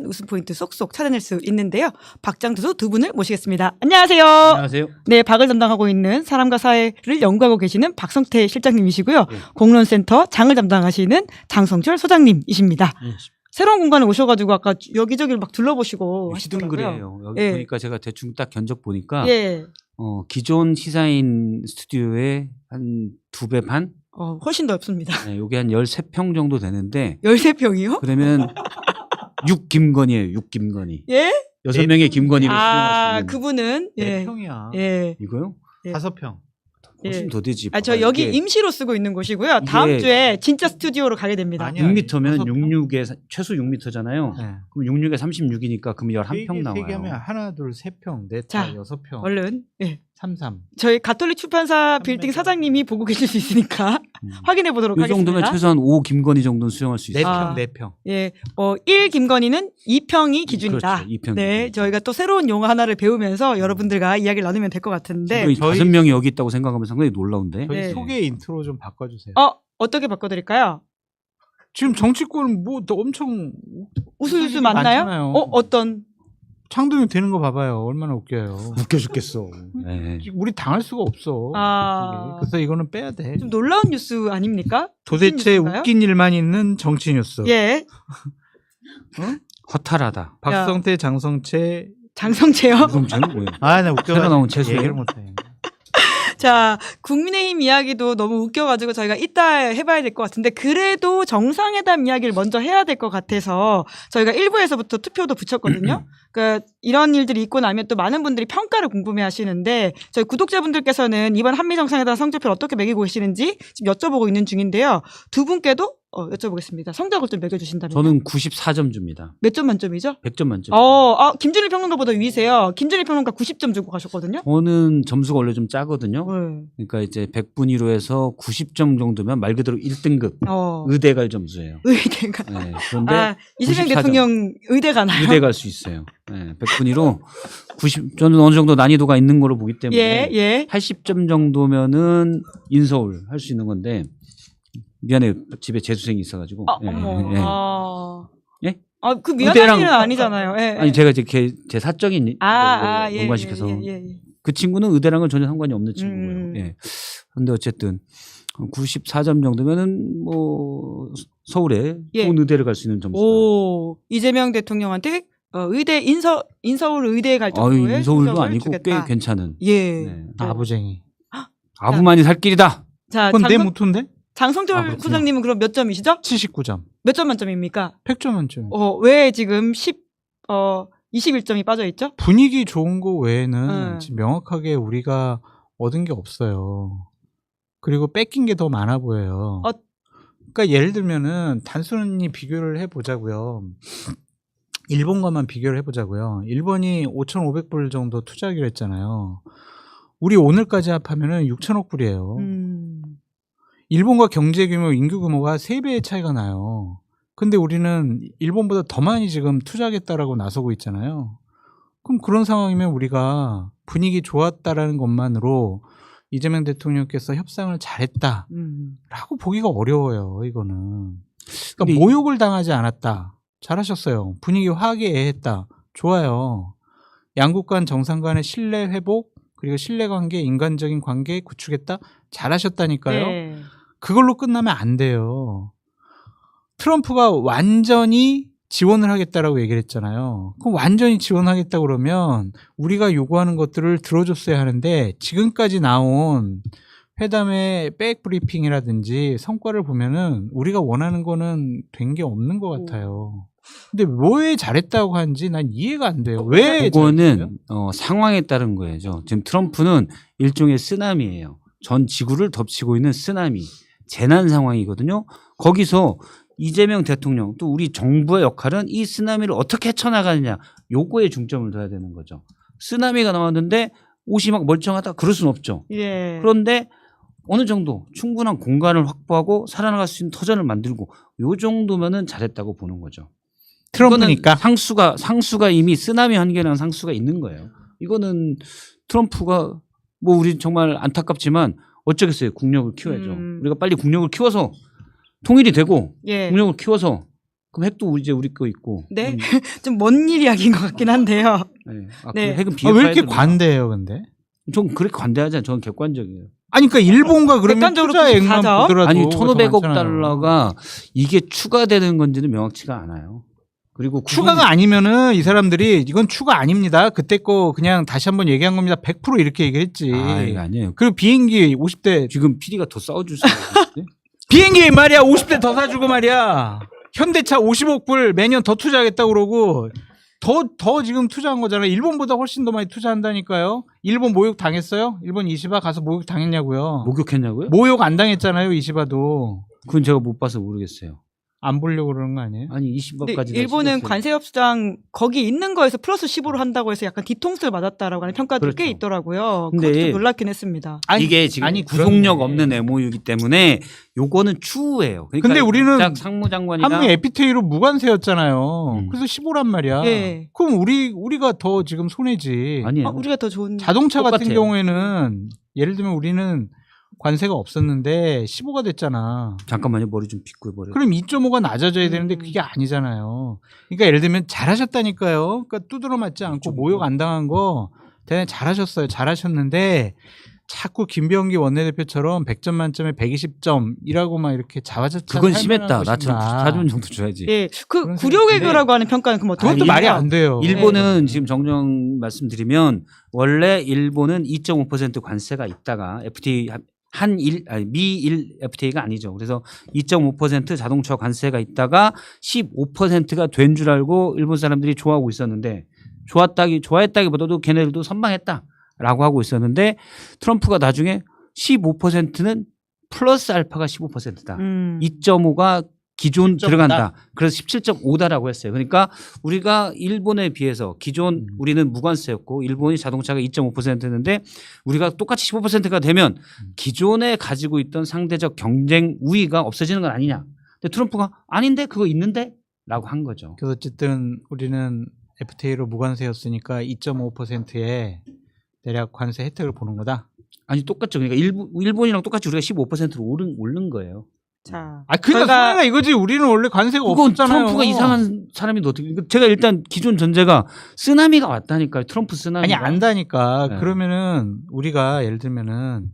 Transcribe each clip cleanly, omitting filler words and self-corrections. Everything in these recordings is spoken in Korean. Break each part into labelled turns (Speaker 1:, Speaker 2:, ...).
Speaker 1: 웃음 포인트 쏙쏙 찾아낼 수 있는데요. 박장투수 두 분을 모시겠습니다. 안녕하세요.
Speaker 2: 안녕하세요.
Speaker 1: 네, 박을 담당하고 있는 사람과 사회를 연구하고 계시는 박성태 실장님이시고요.
Speaker 2: 네.
Speaker 1: 공론센터 장을 담당하시는 장성철 소장님이십니다.
Speaker 2: 네.
Speaker 1: 새로운 공간에 오셔가지고 아까 여기저기를 막 둘러보시고 하시더라고요.
Speaker 2: 시둥그래요. 여기
Speaker 1: 예.
Speaker 2: 보니까 제가 대충 딱 견적 보니까
Speaker 1: 예,
Speaker 2: 기존 시사인 스튜디오의 한 2배 반?
Speaker 1: 훨씬 더 없습니다.
Speaker 2: 네, 요게 한 13평 정도 되는데
Speaker 1: 13평이요?
Speaker 2: 그러면 6김건희예요. 6김건희.
Speaker 1: 예?
Speaker 2: 6명의 김건희를 수용할 수 있는.
Speaker 1: 그분은 예.
Speaker 3: 4평이야.
Speaker 1: 예.
Speaker 2: 이거요?
Speaker 1: 예.
Speaker 3: 5평.
Speaker 2: 훨씬
Speaker 1: 예.
Speaker 2: 더 되지.
Speaker 1: 저 여기 임시로 쓰고 있는 곳이고요. 다음
Speaker 2: 이게-
Speaker 1: 주에 진짜 스튜디오로 가게 됩니다.
Speaker 3: 아니야.
Speaker 2: 6m면
Speaker 3: 6평?
Speaker 2: 66에 최소 6m잖아요.
Speaker 3: 네.
Speaker 2: 그럼 66에 36이니까 그럼 11평 나와요.
Speaker 3: 세개하면 하나, 둘, 3평, 넷,
Speaker 1: 자,
Speaker 3: 다 6평.
Speaker 1: 얼른 예.
Speaker 3: 3, 3.
Speaker 1: 저희 가톨릭 출판사
Speaker 3: 3m.
Speaker 1: 빌딩 사장님이 보고 계실 수 있으니까 확인해 보도록
Speaker 2: 이 정도면
Speaker 1: 하겠습니다.
Speaker 2: 최소한 5 김건희 정도는 수용할 수 있어요.
Speaker 3: 4평,
Speaker 1: 아.
Speaker 3: 4평.
Speaker 1: 예, 1 김건희는 2평이 기준이다.
Speaker 2: 그렇죠. 2평
Speaker 1: 네,
Speaker 2: 기준.
Speaker 1: 저희가 또 새로운 용어 하나를 배우면서 여러분들과 이야기를 나누면 될 것 같은데,
Speaker 2: 이
Speaker 3: 저희-
Speaker 2: 5명이 여기 있다고 생각하면 상당히 놀라운데.
Speaker 3: 저희
Speaker 1: 네.
Speaker 3: 소개 인트로 좀 바꿔주세요.
Speaker 1: 어떻게 바꿔드릴까요?
Speaker 3: 지금 정치권 뭐 엄청
Speaker 1: 우수우수
Speaker 3: 사람이
Speaker 1: 맞나요?
Speaker 3: 많잖아요.
Speaker 1: 어떤?
Speaker 3: 창동이 되는 거 봐봐요. 얼마나 웃겨요.
Speaker 2: 웃겨 죽겠어. 네.
Speaker 3: 우리 당할 수가 없어.
Speaker 1: 아.
Speaker 3: 그래서 이거는 빼야 돼.
Speaker 1: 좀 놀라운 뉴스 아닙니까?
Speaker 3: 도대체
Speaker 1: 뉴스인가요?
Speaker 3: 웃긴 일만 있는 정치 뉴스.
Speaker 1: 예,
Speaker 2: 허탈하다.
Speaker 3: 박성태, 장성채.
Speaker 1: 장성채요.
Speaker 2: 그럼 쟤는 뭐예요?
Speaker 3: 아, 나 웃겨.
Speaker 2: 새로 나온 채소예요?
Speaker 3: 얘기를 못해.
Speaker 1: 자, 국민의힘 이야기도 너무 웃겨가지고 저희가 이따 해봐야 될 것 같은데, 그래도 정상회담 이야기를 먼저 해야 될 것 같아서 저희가 1부에서부터 투표도 붙였거든요. 그러니까 이런 일들이 있고 나면 또 많은 분들이 평가를 궁금해 하시는데, 저희 구독자분들께서는 이번 한미정상회담 성적표를 어떻게 매기고 계시는지 지금 여쭤보고 있는 중인데요. 두 분께도 여쭤보겠습니다. 성적을 좀 매겨주신다면.
Speaker 2: 저는 94점 줍니다.
Speaker 1: 몇 점 만점이죠?
Speaker 2: 100점 만점.
Speaker 1: 김준일 평론가보다 위세요. 김준일 평론가 90점 주고 가셨거든요.
Speaker 2: 저는 점수가 원래 좀 짜거든요.
Speaker 1: 네.
Speaker 2: 그러니까 이제 100분위로 해서 90점 정도면 말 그대로 1등급 의대 갈 점수예요.
Speaker 1: 의대가.
Speaker 2: 네. 그런데
Speaker 1: 이재명
Speaker 2: 94점.
Speaker 1: 대통령 의대 가나요?
Speaker 2: 의대 갈 수 있어요. 네. 100분위로 90, 저는 어느 정도 난이도가 있는 걸로 보기 때문에
Speaker 1: 예.
Speaker 2: 80점 정도면은 인서울 할 수 있는 건데 미안해요. 집에 재수생이 있어가지고.
Speaker 1: 어머.
Speaker 2: 예? 예?
Speaker 1: 그 미안한
Speaker 2: 의대랑-
Speaker 1: 일은 아니잖아요. 예.
Speaker 2: 아니 제가 이제 제 사적인
Speaker 1: 예.
Speaker 2: 연관시켜서
Speaker 1: 예.
Speaker 2: 그 친구는 의대랑은 전혀 상관이 없는 친구고요.
Speaker 1: 음.
Speaker 2: 예. 그런데 어쨌든 94점 정도면은 뭐 서울에
Speaker 1: 예.
Speaker 2: 좋은 의대를 갈 수 있는 점수다.
Speaker 1: 이재명 대통령한테 의대 인서울 의대에 갈 정도의
Speaker 2: 인서울도
Speaker 1: 성적을
Speaker 2: 아니고
Speaker 1: 주겠다.
Speaker 2: 꽤 괜찮은.
Speaker 1: 예.
Speaker 2: 네.
Speaker 3: 아부쟁이.
Speaker 2: 아부만이 살 길이다.
Speaker 1: 자,
Speaker 3: 그건 내 모토인데?
Speaker 1: 장성철
Speaker 3: 그렇구나.
Speaker 1: 소장님은 그럼 몇 점이시죠?
Speaker 3: 79점.
Speaker 1: 몇 점 만점입니까?
Speaker 3: 100점 만점.
Speaker 1: 왜 지금 21점이 빠져 있죠?
Speaker 3: 분위기 좋은 거 외에는
Speaker 1: 네.
Speaker 3: 지금 명확하게 우리가 얻은 게 없어요. 그리고 뺏긴 게 더 많아 보여요. 그러니까 예를 들면은 단순히 비교를 해보자고요. 일본과만 비교를 해보자고요. 일본이 5,500불 정도 투자하기로 했잖아요. 우리 오늘까지 합하면은 6천억 불이에요. 일본과 경제 규모, 인구 규모가 3배의 차이가 나요. 근데 우리는 일본보다 더 많이 지금 투자하겠다라고 나서고 있잖아요. 그럼 그런 상황이면 우리가 분위기 좋았다라는 것만으로 이재명 대통령께서 협상을 잘했다라고 보기가 어려워요. 이거는. 그러니까 모욕을 당하지 않았다. 잘하셨어요. 분위기 화기애애했다. 좋아요. 양국 간 정상 간의 신뢰 회복 그리고 신뢰관계, 인간적인 관계 구축했다. 잘하셨다니까요.
Speaker 1: 네.
Speaker 3: 그걸로 끝나면 안 돼요. 트럼프가 완전히 지원을 하겠다라고 얘기를 했잖아요. 그럼 완전히 지원하겠다 그러면 우리가 요구하는 것들을 들어줬어야 하는데 지금까지 나온 회담의 백 브리핑이라든지 성과를 보면은 우리가 원하는 거는 된 게 없는 것 같아요. 근데 왜 잘했다고 하는지 난 이해가 안 돼요. 왜 잘했어요?
Speaker 2: 그거는 상황에 따른 거예요. 지금 트럼프는 일종의 쓰나미예요. 전 지구를 덮치고 있는 쓰나미, 재난 상황이거든요. 거기서 이재명 대통령 또 우리 정부의 역할은 이 쓰나미를 어떻게 헤쳐나가느냐 요거에 중점을 둬야 되는 거죠. 쓰나미가 나왔는데 옷이 막 멀쩡하다 그럴 수는 없죠.
Speaker 1: 예.
Speaker 2: 그런데 어느 정도 충분한 공간을 확보하고 살아나갈 수 있는 터전을 만들고 요 정도면은 잘했다고 보는 거죠.
Speaker 3: 트럼프니까.
Speaker 2: 상수가 이미 쓰나미 한계라는 상수가 있는 거예요. 이거는 트럼프가 뭐 우리 정말 안타깝지만 어쩌겠어요. 국력을 키워야죠. 우리가 빨리 국력을 키워서 통일이 되고
Speaker 1: 예.
Speaker 2: 국력을 키워서 그럼 핵도 이제 우리 거 있고.
Speaker 1: 네. 좀 먼 일 이야기인 것 같긴 한데요.
Speaker 2: 네.
Speaker 1: 네.
Speaker 2: 그 핵은
Speaker 3: 왜 이렇게
Speaker 2: 비핵화해도
Speaker 3: 관대해요, 근데?
Speaker 2: 전 그렇게 관대하지 않아요. 저는 객관적이에요.
Speaker 3: 아니, 그러니까 일본과 그러면
Speaker 1: 객관적으로
Speaker 3: 투자액만
Speaker 1: 94점?
Speaker 3: 보더라도
Speaker 2: 아니
Speaker 3: 더
Speaker 2: 1,500억
Speaker 3: 많잖아요.
Speaker 2: 달러가 이게 추가되는 건지는 명확치가 않아요. 그리고
Speaker 3: 추가가 아니면은 이 사람들이 이건 추가 아닙니다. 그때 거 그냥 다시 한번 얘기한 겁니다. 100% 이렇게 얘기했지.
Speaker 2: 이거 아니에요.
Speaker 3: 그리고 비행기 50대
Speaker 2: 지금 PD가 더 싸워줄 수 있는데.
Speaker 3: 비행기 말이야 50대 더 사주고 말이야. 현대차 50억 불 매년 더 투자하겠다고 그러고 더 지금 투자한 거잖아요. 일본보다 훨씬 더 많이 투자한다니까요. 일본 모욕 당했어요? 일본 이시바 가서 모욕 당했냐고요.
Speaker 2: 목욕했냐고요?
Speaker 3: 모욕 안 당했잖아요. 이시바도.
Speaker 2: 그건 제가 못 봐서 모르겠어요.
Speaker 3: 안 보려고 그러는 거 아니에요?
Speaker 2: 아니
Speaker 1: 근데
Speaker 2: 20억까지.
Speaker 1: 일본은 관세 협상 거기 있는 거에서 플러스 15로 한다고 해서 약간 뒤통수를 맞았다라고 하는 평가들이 꽤
Speaker 2: 그렇죠.
Speaker 1: 있더라고요.
Speaker 2: 근데
Speaker 1: 그것도 좀 놀랍긴 했습니다.
Speaker 2: 이게 지금 구속력 없는 MOU이기 때문에 요거는 추후예요. 그러니까
Speaker 3: 근데 우리는
Speaker 2: 상무장관이나
Speaker 3: 한미 FTA로 무관세였잖아요. 그래서 15란 말이야.
Speaker 1: 예.
Speaker 3: 그럼 우리가 더 지금 손해지.
Speaker 2: 아니에요.
Speaker 1: 우리가 더 좋은.
Speaker 3: 자동차 같은
Speaker 2: 똑같아요.
Speaker 3: 경우에는 예를 들면 우리는 관세가 없었는데 15가 됐잖아.
Speaker 2: 잠깐만요. 머리 좀 빗고 버려.
Speaker 3: 그럼 2.5가 낮아져야 되는데 그게 아니잖아요. 그러니까 예를 들면 잘하셨다니까요. 그러니까 두드러 맞지 않고 모욕 안 당한 거 대단히 잘하셨어요. 잘하셨는데 자꾸 김병기 원내대표처럼 100점 만점에 120점이라고 막 이렇게 자화자찬
Speaker 2: 그건 심했다.
Speaker 3: 설명할
Speaker 2: 나처럼
Speaker 3: 것인가.
Speaker 2: 4점 정도 줘야지.
Speaker 1: 예, 그
Speaker 3: 그런
Speaker 1: 구력외교라고 하는 평가는 그럼 어떻게?
Speaker 3: 그것도
Speaker 2: 아니,
Speaker 3: 말이 안 돼요.
Speaker 2: 일본은 지금 정정 말씀드리면 원래 일본은 2.5% 관세가 있다가 FTA 미일 FTA가 아니죠. 그래서 2.5% 자동차 관세가 있다가 15%가 된 줄 알고 일본 사람들이 좋아하고 있었는데 좋아했다기보다도 걔네들도 선방했다라고 하고 있었는데 트럼프가 나중에 15%는 플러스 알파가 15%다. 2.5가 기존
Speaker 3: 17.5 다.
Speaker 2: 들어간다. 그래서 17.5다라고 했어요. 그러니까 우리가 일본에 비해서 기존 우리는 무관세였고 일본이 자동차가 2.5%였는데 우리가 똑같이 15%가 되면 기존에 가지고 있던 상대적 경쟁 우위가 없어지는 건 아니냐. 근데 트럼프가 아닌데 그거 있는데 라고 한 거죠.
Speaker 3: 그래서 어쨌든 우리는 FTA로 무관세였으니까 2.5%의 대략 관세 혜택을 보는 거다.
Speaker 2: 아니 똑같죠. 그러니까 일본이랑 똑같이 우리가 15%로 오른 거예요.
Speaker 1: 자,
Speaker 3: 그러니까
Speaker 1: 저희가-
Speaker 3: 손해가 이거지. 우리는 원래 관세가
Speaker 2: 그건
Speaker 3: 없었잖아요.
Speaker 2: 트럼프가 이상한 사람인데 어떻게? 제가 일단 기존 전제가 쓰나미가 왔다니까요. 트럼프 쓰나미.
Speaker 3: 아니 안다니까.
Speaker 2: 네.
Speaker 3: 그러면은 우리가 예를 들면은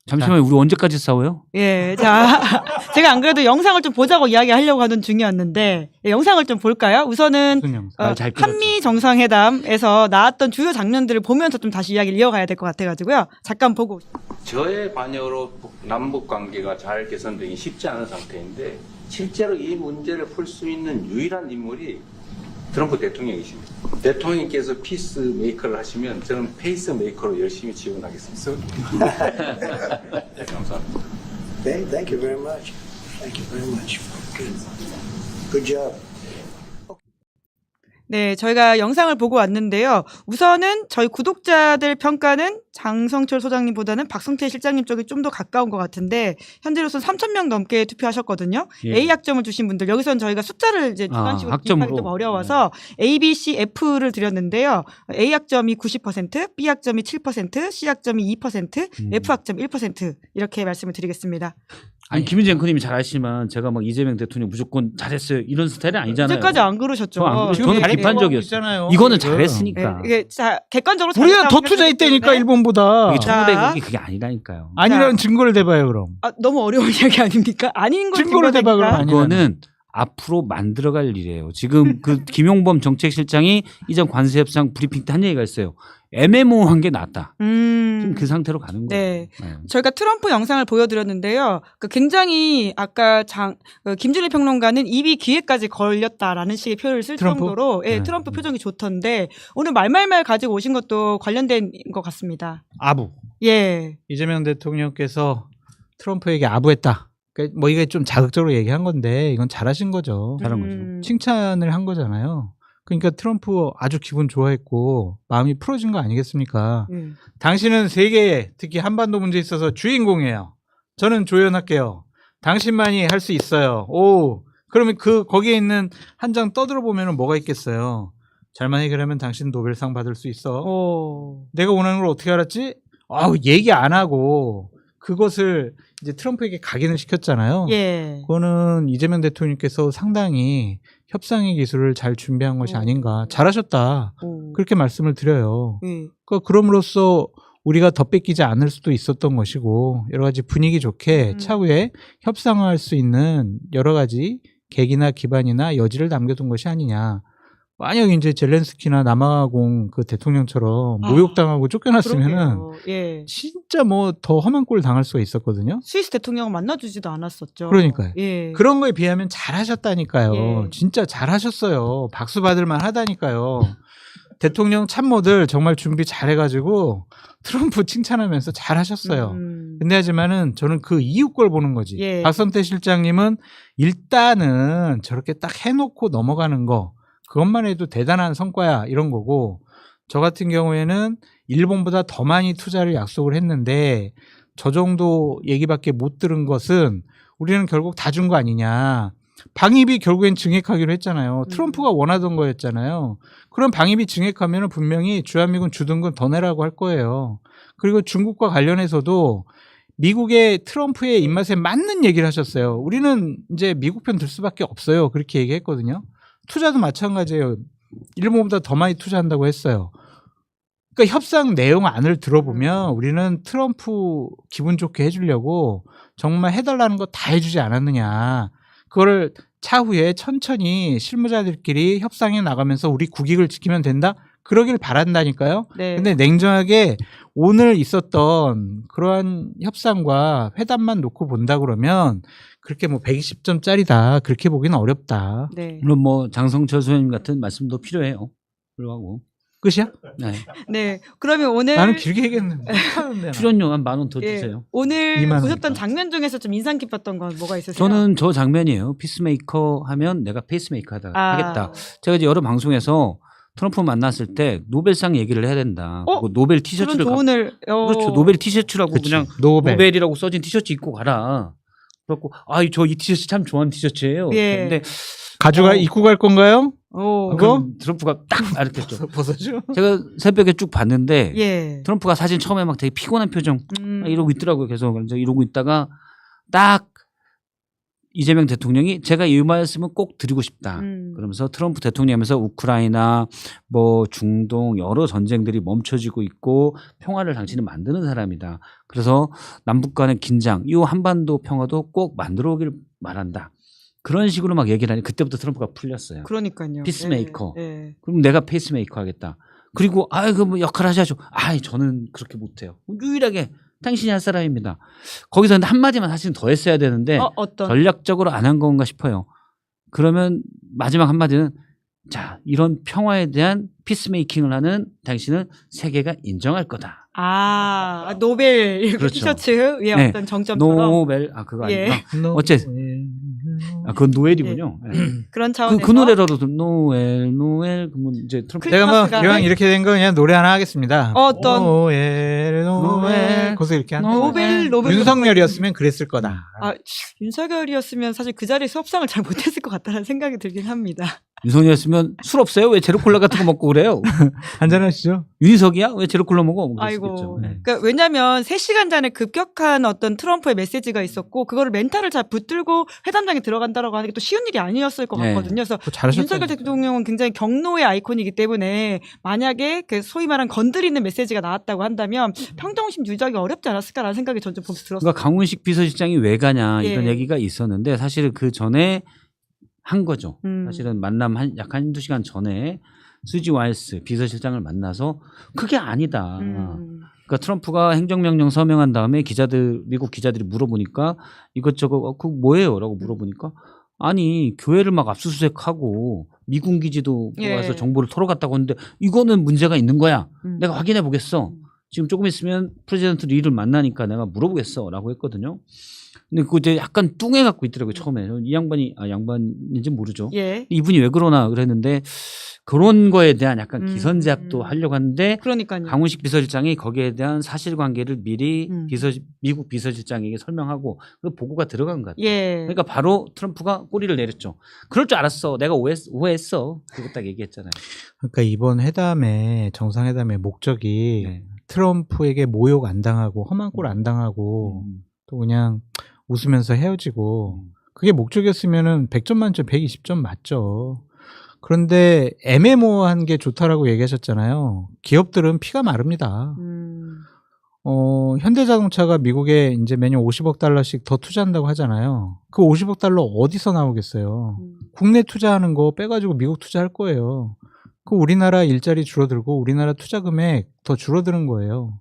Speaker 2: 잠시만요. 우리 언제까지 싸워요?
Speaker 1: 예, 자, 제가 안 그래도 영상을 좀 보자고 이야기하려고 하던 중이었는데 예, 영상을 좀 볼까요? 우선은
Speaker 3: 무슨 영상?
Speaker 2: 말 잘 끊었죠.
Speaker 1: 한미 정상회담에서 나왔던 주요 장면들을 보면서 좀 다시 이야기를 이어가야 될 것 같아가지고요. 잠깐 보고.
Speaker 4: 저의 관여로 남북 관계가 잘 개선되기 쉽지 않은 상태인데 실제로 이 문제를 풀 수 있는 유일한 인물이 트럼프 대통령이십니다. 대통령께서 피스 메이커를 하시면 저는 페이스 메이커로 열심히 지원하겠습니다. 감사합니다.
Speaker 5: Thank you very much. Thank you very much. Good job.
Speaker 1: 네, 저희가 영상을 보고 왔는데요. 우선은 저희 구독자들 평가는 장성철 소장님보다는 박성태 실장님 쪽이 좀 더 가까운 것 같은데 현재로서는 3,000명 넘게 투표하셨거든요.
Speaker 2: 예.
Speaker 1: A 학점을 주신 분들 여기서는 저희가 숫자를 이제 주관식으로
Speaker 2: 학점으로.
Speaker 1: 기입하기 좀 어려워서 A, B, C, F를 드렸는데요. A 학점이 90%, B 학점이 7%, C 학점이 2%, F 학점 1% 이렇게 말씀을 드리겠습니다.
Speaker 2: 아니 김윤재 앵커님이 잘 아시지만 제가 막 이재명 대통령 무조건 잘했어요 이런 스타일은 아니잖아요.
Speaker 1: 이제까지 안 그러셨죠.
Speaker 2: 저안 그러셨죠.
Speaker 3: 지금
Speaker 2: 저는
Speaker 3: 잘했다고
Speaker 2: 비판적이었어요.
Speaker 3: 하고 있잖아요,
Speaker 2: 이거는
Speaker 3: 지금.
Speaker 2: 잘했으니까.
Speaker 1: 예, 이게 자 객관적으로
Speaker 3: 우리가 더
Speaker 1: 잘했다고
Speaker 3: 투자했다니까
Speaker 1: 생각했는데
Speaker 3: 일본보다.
Speaker 2: 이게
Speaker 1: 자.
Speaker 2: 1,500억이 그게 아니라니까요.
Speaker 3: 아니라는 증거를 대봐요 그럼.
Speaker 1: 너무 어려운 이야기 아닙니까? 아닌 걸
Speaker 3: 증거를 대봐 그럼 아니라는.
Speaker 2: 그거는 앞으로 만들어갈 일이에요. 지금 그 김용범 정책실장이 이전 관세협상 브리핑 때 한 얘기가 있어요. 애매모호한 게 낫다. 지금 그 상태로 가는 거예요.
Speaker 1: 네. 저희가 트럼프 영상을 보여드렸는데요. 굉장히 아까 김준일 평론가는 입이 귀에까지 걸렸다라는 식의 표현을 쓸
Speaker 3: 트럼프?
Speaker 1: 정도로 예,
Speaker 3: 네.
Speaker 1: 트럼프 표정이 좋던데 오늘 말말말 가지고 오신 것도 관련된 것 같습니다.
Speaker 3: 아부.
Speaker 1: 예.
Speaker 3: 이재명 대통령께서 트럼프에게 아부했다. 그러니까 뭐 이게 좀 자극적으로 얘기한 건데 이건 잘하신 거죠.
Speaker 2: 잘한 거죠.
Speaker 3: 칭찬을 한 거잖아요. 그러니까 트럼프 아주 기분 좋아했고 마음이 풀어진 거 아니겠습니까? 당신은 세계 특히 한반도 문제에 있어서 주인공이에요. 저는 조연할게요. 당신만이 할 수 있어요. 오, 그러면 거기에 있는 한 장 떠들어 보면은 뭐가 있겠어요? 잘만 해결하면 당신 노벨상 받을 수 있어.
Speaker 1: 오.
Speaker 3: 내가 원하는 걸 어떻게 알았지? 얘기 안 하고 그것을 이제 트럼프에게 각인을 시켰잖아요.
Speaker 1: 예.
Speaker 3: 그거는 이재명 대통령께서 상당히 협상의 기술을 잘 준비한 것이
Speaker 1: 오.
Speaker 3: 아닌가. 잘하셨다.
Speaker 1: 오.
Speaker 3: 그렇게 말씀을 드려요.
Speaker 1: 예.
Speaker 3: 그럼으로써 우리가 더 뺏기지 않을 수도 있었던 것이고 여러 가지 분위기 좋게 차후에 협상할 수 있는 여러 가지 계기나 기반이나 여지를 남겨둔 것이 아니냐. 만약 이제 젤렌스키나 남아공 그 대통령처럼 모욕당하고 쫓겨났으면은
Speaker 1: 그러게요. 예.
Speaker 3: 진짜 뭐 더 험한 꼴 당할 수가 있었거든요.
Speaker 1: 스위스 대통령은 만나주지도 않았었죠.
Speaker 3: 그러니까요.
Speaker 1: 예.
Speaker 3: 그런 거에 비하면 잘하셨다니까요.
Speaker 1: 예.
Speaker 3: 진짜 잘하셨어요. 박수 받을만 하다니까요. 대통령 참모들 정말 준비 잘해가지고 트럼프 칭찬하면서 잘하셨어요. 근데 하지만은 저는 그 이후 걸 보는 거지.
Speaker 1: 예.
Speaker 3: 박선태 실장님은 일단은 저렇게 딱 해놓고 넘어가는 거 그것만 해도 대단한 성과야 이런 거고 저 같은 경우에는 일본보다 더 많이 투자를 약속을 했는데 저 정도 얘기밖에 못 들은 것은 우리는 결국 다 준 거 아니냐. 방위비 결국엔 증액하기로 했잖아요. 트럼프가 원하던 거였잖아요. 그럼 방위비 증액하면 분명히 주한미군 주둔군 더 내라고 할 거예요. 그리고 중국과 관련해서도 미국의 트럼프의 입맛에 맞는 얘기를 하셨어요. 우리는 이제 미국 편 들 수밖에 없어요. 그렇게 얘기했거든요. 투자도 마찬가지예요. 일본보다 더 많이 투자한다고 했어요. 그러니까 협상 내용 안을 들어보면 우리는 트럼프 기분 좋게 해주려고 정말 해달라는 거 다 해주지 않았느냐. 그거를 차후에 천천히 실무자들끼리 협상해 나가면서 우리 국익을 지키면 된다? 그러길 바란다니까요.
Speaker 1: 네.
Speaker 3: 근데 냉정하게 오늘 있었던 그러한 협상과 회담만 놓고 본다 그러면 그렇게 뭐 120점짜리다. 그렇게 보기는 어렵다.
Speaker 1: 네.
Speaker 2: 물론 뭐 장성철 소장님 같은 말씀도 필요해요. 필요하고.
Speaker 3: 끝이야?
Speaker 2: 네.
Speaker 1: 네. 그러면 오늘
Speaker 3: 나는 길게 얘기했는데. 못하는데, 나.
Speaker 2: 출연료 한 10,000원 더
Speaker 1: 예.
Speaker 2: 주세요.
Speaker 1: 오늘
Speaker 3: 2만
Speaker 1: 보셨던
Speaker 3: 원이니까.
Speaker 1: 장면 중에서 좀 인상 깊었던 건 뭐가 있으세요?
Speaker 2: 저는 저 장면이에요. 피스메이커 하면 내가 페이스메이커 하겠다.
Speaker 1: 아.
Speaker 2: 제가 이제 여러 방송에서 트럼프 만났을 때 노벨상 얘기를 해야 된다.
Speaker 1: 어?
Speaker 2: 그리고 노벨
Speaker 1: 그런
Speaker 2: 티셔츠를
Speaker 1: 조언을
Speaker 2: 그렇죠. 노벨 티셔츠라고
Speaker 3: 그치.
Speaker 2: 그냥
Speaker 3: 노벨.
Speaker 2: 노벨이라고 써진 티셔츠 입고 가라. 그래갖고 저 이 티셔츠 참 좋아하는 티셔츠예요.
Speaker 1: 예.
Speaker 2: 근데
Speaker 3: 가져가 입고 갈 건가요?
Speaker 1: 오.
Speaker 3: 그거?
Speaker 2: 트럼프가 딱 알았겠죠.
Speaker 3: 벗어줘.
Speaker 2: 제가 새벽에 쭉 봤는데
Speaker 1: 예.
Speaker 2: 트럼프가 사진 처음에 막 되게 피곤한 표정 막 이러고 있더라고요. 계속 그래서 이러고 있다가 딱 이재명 대통령이 제가 이 말씀은 꼭 드리고 싶다. 그러면서 트럼프 대통령이면서 우크라이나 뭐 중동 여러 전쟁들이 멈춰지고 있고 평화를 당신은 만드는 사람이다. 그래서 남북 간의 긴장, 이 한반도 평화도 꼭 만들어 오길 바란다. 그런 식으로 막 얘기를 하니 그때부터 트럼프가 풀렸어요.
Speaker 1: 그러니까요.
Speaker 2: 피스메이커.
Speaker 1: 예. 예.
Speaker 2: 그럼 내가 페이스메이커 하겠다. 그리고 뭐 역할 하셔야죠. 저는 그렇게 못해요. 유일하게 당신이 할 사람입니다. 거기서 한마디만 사실은 더 했어야 되는데
Speaker 1: 어떤?
Speaker 2: 전략적으로 안 한 건가 싶어요. 그러면 마지막 한마디는 자, 이런 평화에 대한 피스메이킹을 하는 당신은 세계가 인정할 거다.
Speaker 1: 노벨
Speaker 2: 그렇죠.
Speaker 1: 티셔츠 위에
Speaker 2: 네.
Speaker 1: 어떤 정점처럼
Speaker 2: 노벨 그거
Speaker 1: 예.
Speaker 2: 아니구나. 그건 노엘이군요.
Speaker 1: 그런 차원에서
Speaker 2: 그 노래로도 노엘 그러면 이제 트럼프
Speaker 3: 제가 뭐
Speaker 1: 크리스마스가-
Speaker 3: 기왕 이렇게 된 거 그냥 노래 하나 하겠습니다.
Speaker 1: 어떤?
Speaker 3: 노엘 거기서 이렇게 하는
Speaker 1: 노벨
Speaker 3: 윤석열이었으면 그랬을 거다.
Speaker 1: 윤석열이었으면 사실 그 자리에서 협상을 잘 못했을 것 같다는 생각이 들긴 합니다.
Speaker 2: 윤석열이었으면 술 없어요? 왜 제로콜라 같은 거 먹고 그래요?
Speaker 3: 한잔하시죠.
Speaker 2: 윤석이야? 왜 제로콜라 먹어? 뭐
Speaker 1: 아이고.
Speaker 2: 그랬겠죠. 네.
Speaker 1: 그러니까 왜냐하면 3시간 전에 급격한 어떤 트럼프의 메시지가 있었고 그거를 멘탈을 잘 붙들고 회담장에 들어간다라고 하는 게 또 쉬운 일이 아니었을 것
Speaker 2: 네.
Speaker 1: 같거든요. 그래서
Speaker 3: 잘하셨다.
Speaker 1: 윤석열 대통령은 굉장히 경로의 아이콘이기 때문에 만약에 그 소위 말한 건드리는 메시지가 나왔다고 한다면 평정심 유지하기 어렵지 않았을까라는 생각이 전 좀 보면서 들었어요.
Speaker 2: 그러니까 강훈식 비서실장이 왜 가냐 이런
Speaker 1: 예.
Speaker 2: 얘기가 있었는데 사실은 그 전에 한 거죠.
Speaker 1: 음.
Speaker 2: 사실은 만남 약 한두 시간 전에 수지 와일스 비서실장을 만나서 그게 아니다. 그러니까 트럼프가 행정명령 서명한 다음에 미국 기자들이 물어보니까 이것저것 그거 뭐예요? 라고 물어보니까 아니 교회를 막 압수수색하고 미군 기지도 와서
Speaker 1: 예.
Speaker 2: 정보를 털어갔다고 하는데 이거는 문제가 있는 거야. 내가 확인해 보겠어. 지금 조금 있으면 프레지던트 리를 만나니까 내가 물어보겠어 라고 했거든요. 근데 그거 이제 약간 뚱해 갖고 있더라고요. 처음에. 이 양반이 양반인지 모르죠.
Speaker 1: 예.
Speaker 2: 이분이 왜 그러나 그랬는데 그런 거에 대한 약간 기선제압도 하려고 하는데
Speaker 1: 그러니까요.
Speaker 2: 강훈식 비서실장이 거기에 대한 사실관계를 미리 미국 비서실장에게 설명하고 그 보고가 들어간 것 같아요.
Speaker 1: 예.
Speaker 2: 그러니까 바로 트럼프가 꼬리를 내렸죠. 그럴 줄 알았어. 내가 오해했어. 그거 딱 얘기했잖아요.
Speaker 3: 그러니까 이번 정상회담의 목적이
Speaker 2: 네.
Speaker 3: 트럼프에게 모욕 안 당하고 험한 꼴 안 당하고 또 그냥 웃으면서 헤어지고 그게 목적이었으면은 100점 만점 120점 맞죠. 그런데 애매모호한 게 좋다라고 얘기하셨잖아요. 기업들은 피가 마릅니다. 현대자동차가 미국에 이제 매년 50억 달러씩 더 투자한다고 하잖아요. 그 50억 달러 어디서 나오겠어요? 국내 투자하는 거 빼가지고 미국 투자할 거예요. 그 우리나라 일자리 줄어들고 우리나라 투자 금액 더 줄어드는 거예요.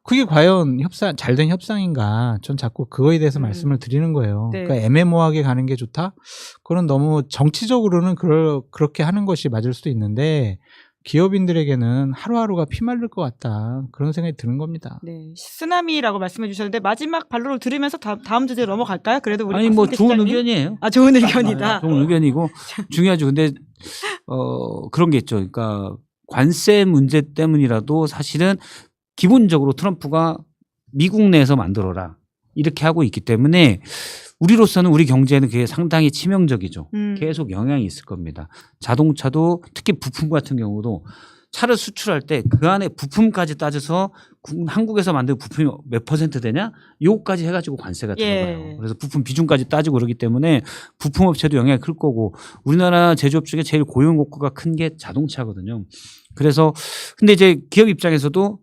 Speaker 3: 그게 과연 잘된 협상인가? 전 자꾸 그거에 대해서 말씀을 드리는 거예요.
Speaker 1: 네.
Speaker 3: 그러니까 애매모호하게 가는 게 좋다? 그건 너무 정치적으로는 그렇게 하는 것이 맞을 수도 있는데 기업인들에게는 하루하루가 피말릴 것 같다. 그런 생각이 드는 겁니다.
Speaker 1: 네, 쓰나미라고 말씀해 주셨는데 마지막 반론을 들으면서 다음 주제로 넘어갈까요? 그래도 우리
Speaker 2: 아니 뭐
Speaker 1: 박성태
Speaker 2: 좋은
Speaker 1: 시장님?
Speaker 2: 의견이에요.
Speaker 1: 아, 좋은 의견이다.
Speaker 2: 좋은 의견이고 중요하죠. 근데 그런 게 있죠. 그러니까 관세 문제 때문이라도 사실은 기본적으로 트럼프가 미국 내에서 만들어라 이렇게 하고 있기 때문에 우리로서는 우리 경제에는 그게 상당히 치명적이죠. 계속 영향이 있을 겁니다. 자동차도 특히 부품 같은 경우도 차를 수출할 때 그 안에 부품까지 따져서 한국에서 만든 부품이 몇 % 되냐? 요거까지 해가지고 관세가 들어가요. 그래서 부품 비중까지 따지고 그러기 때문에 부품업체도 영향이 클 거고 우리나라 제조업 중에 제일 고용 욕구가 큰 게 자동차거든요. 그래서 근데 이제 기업 입장에서도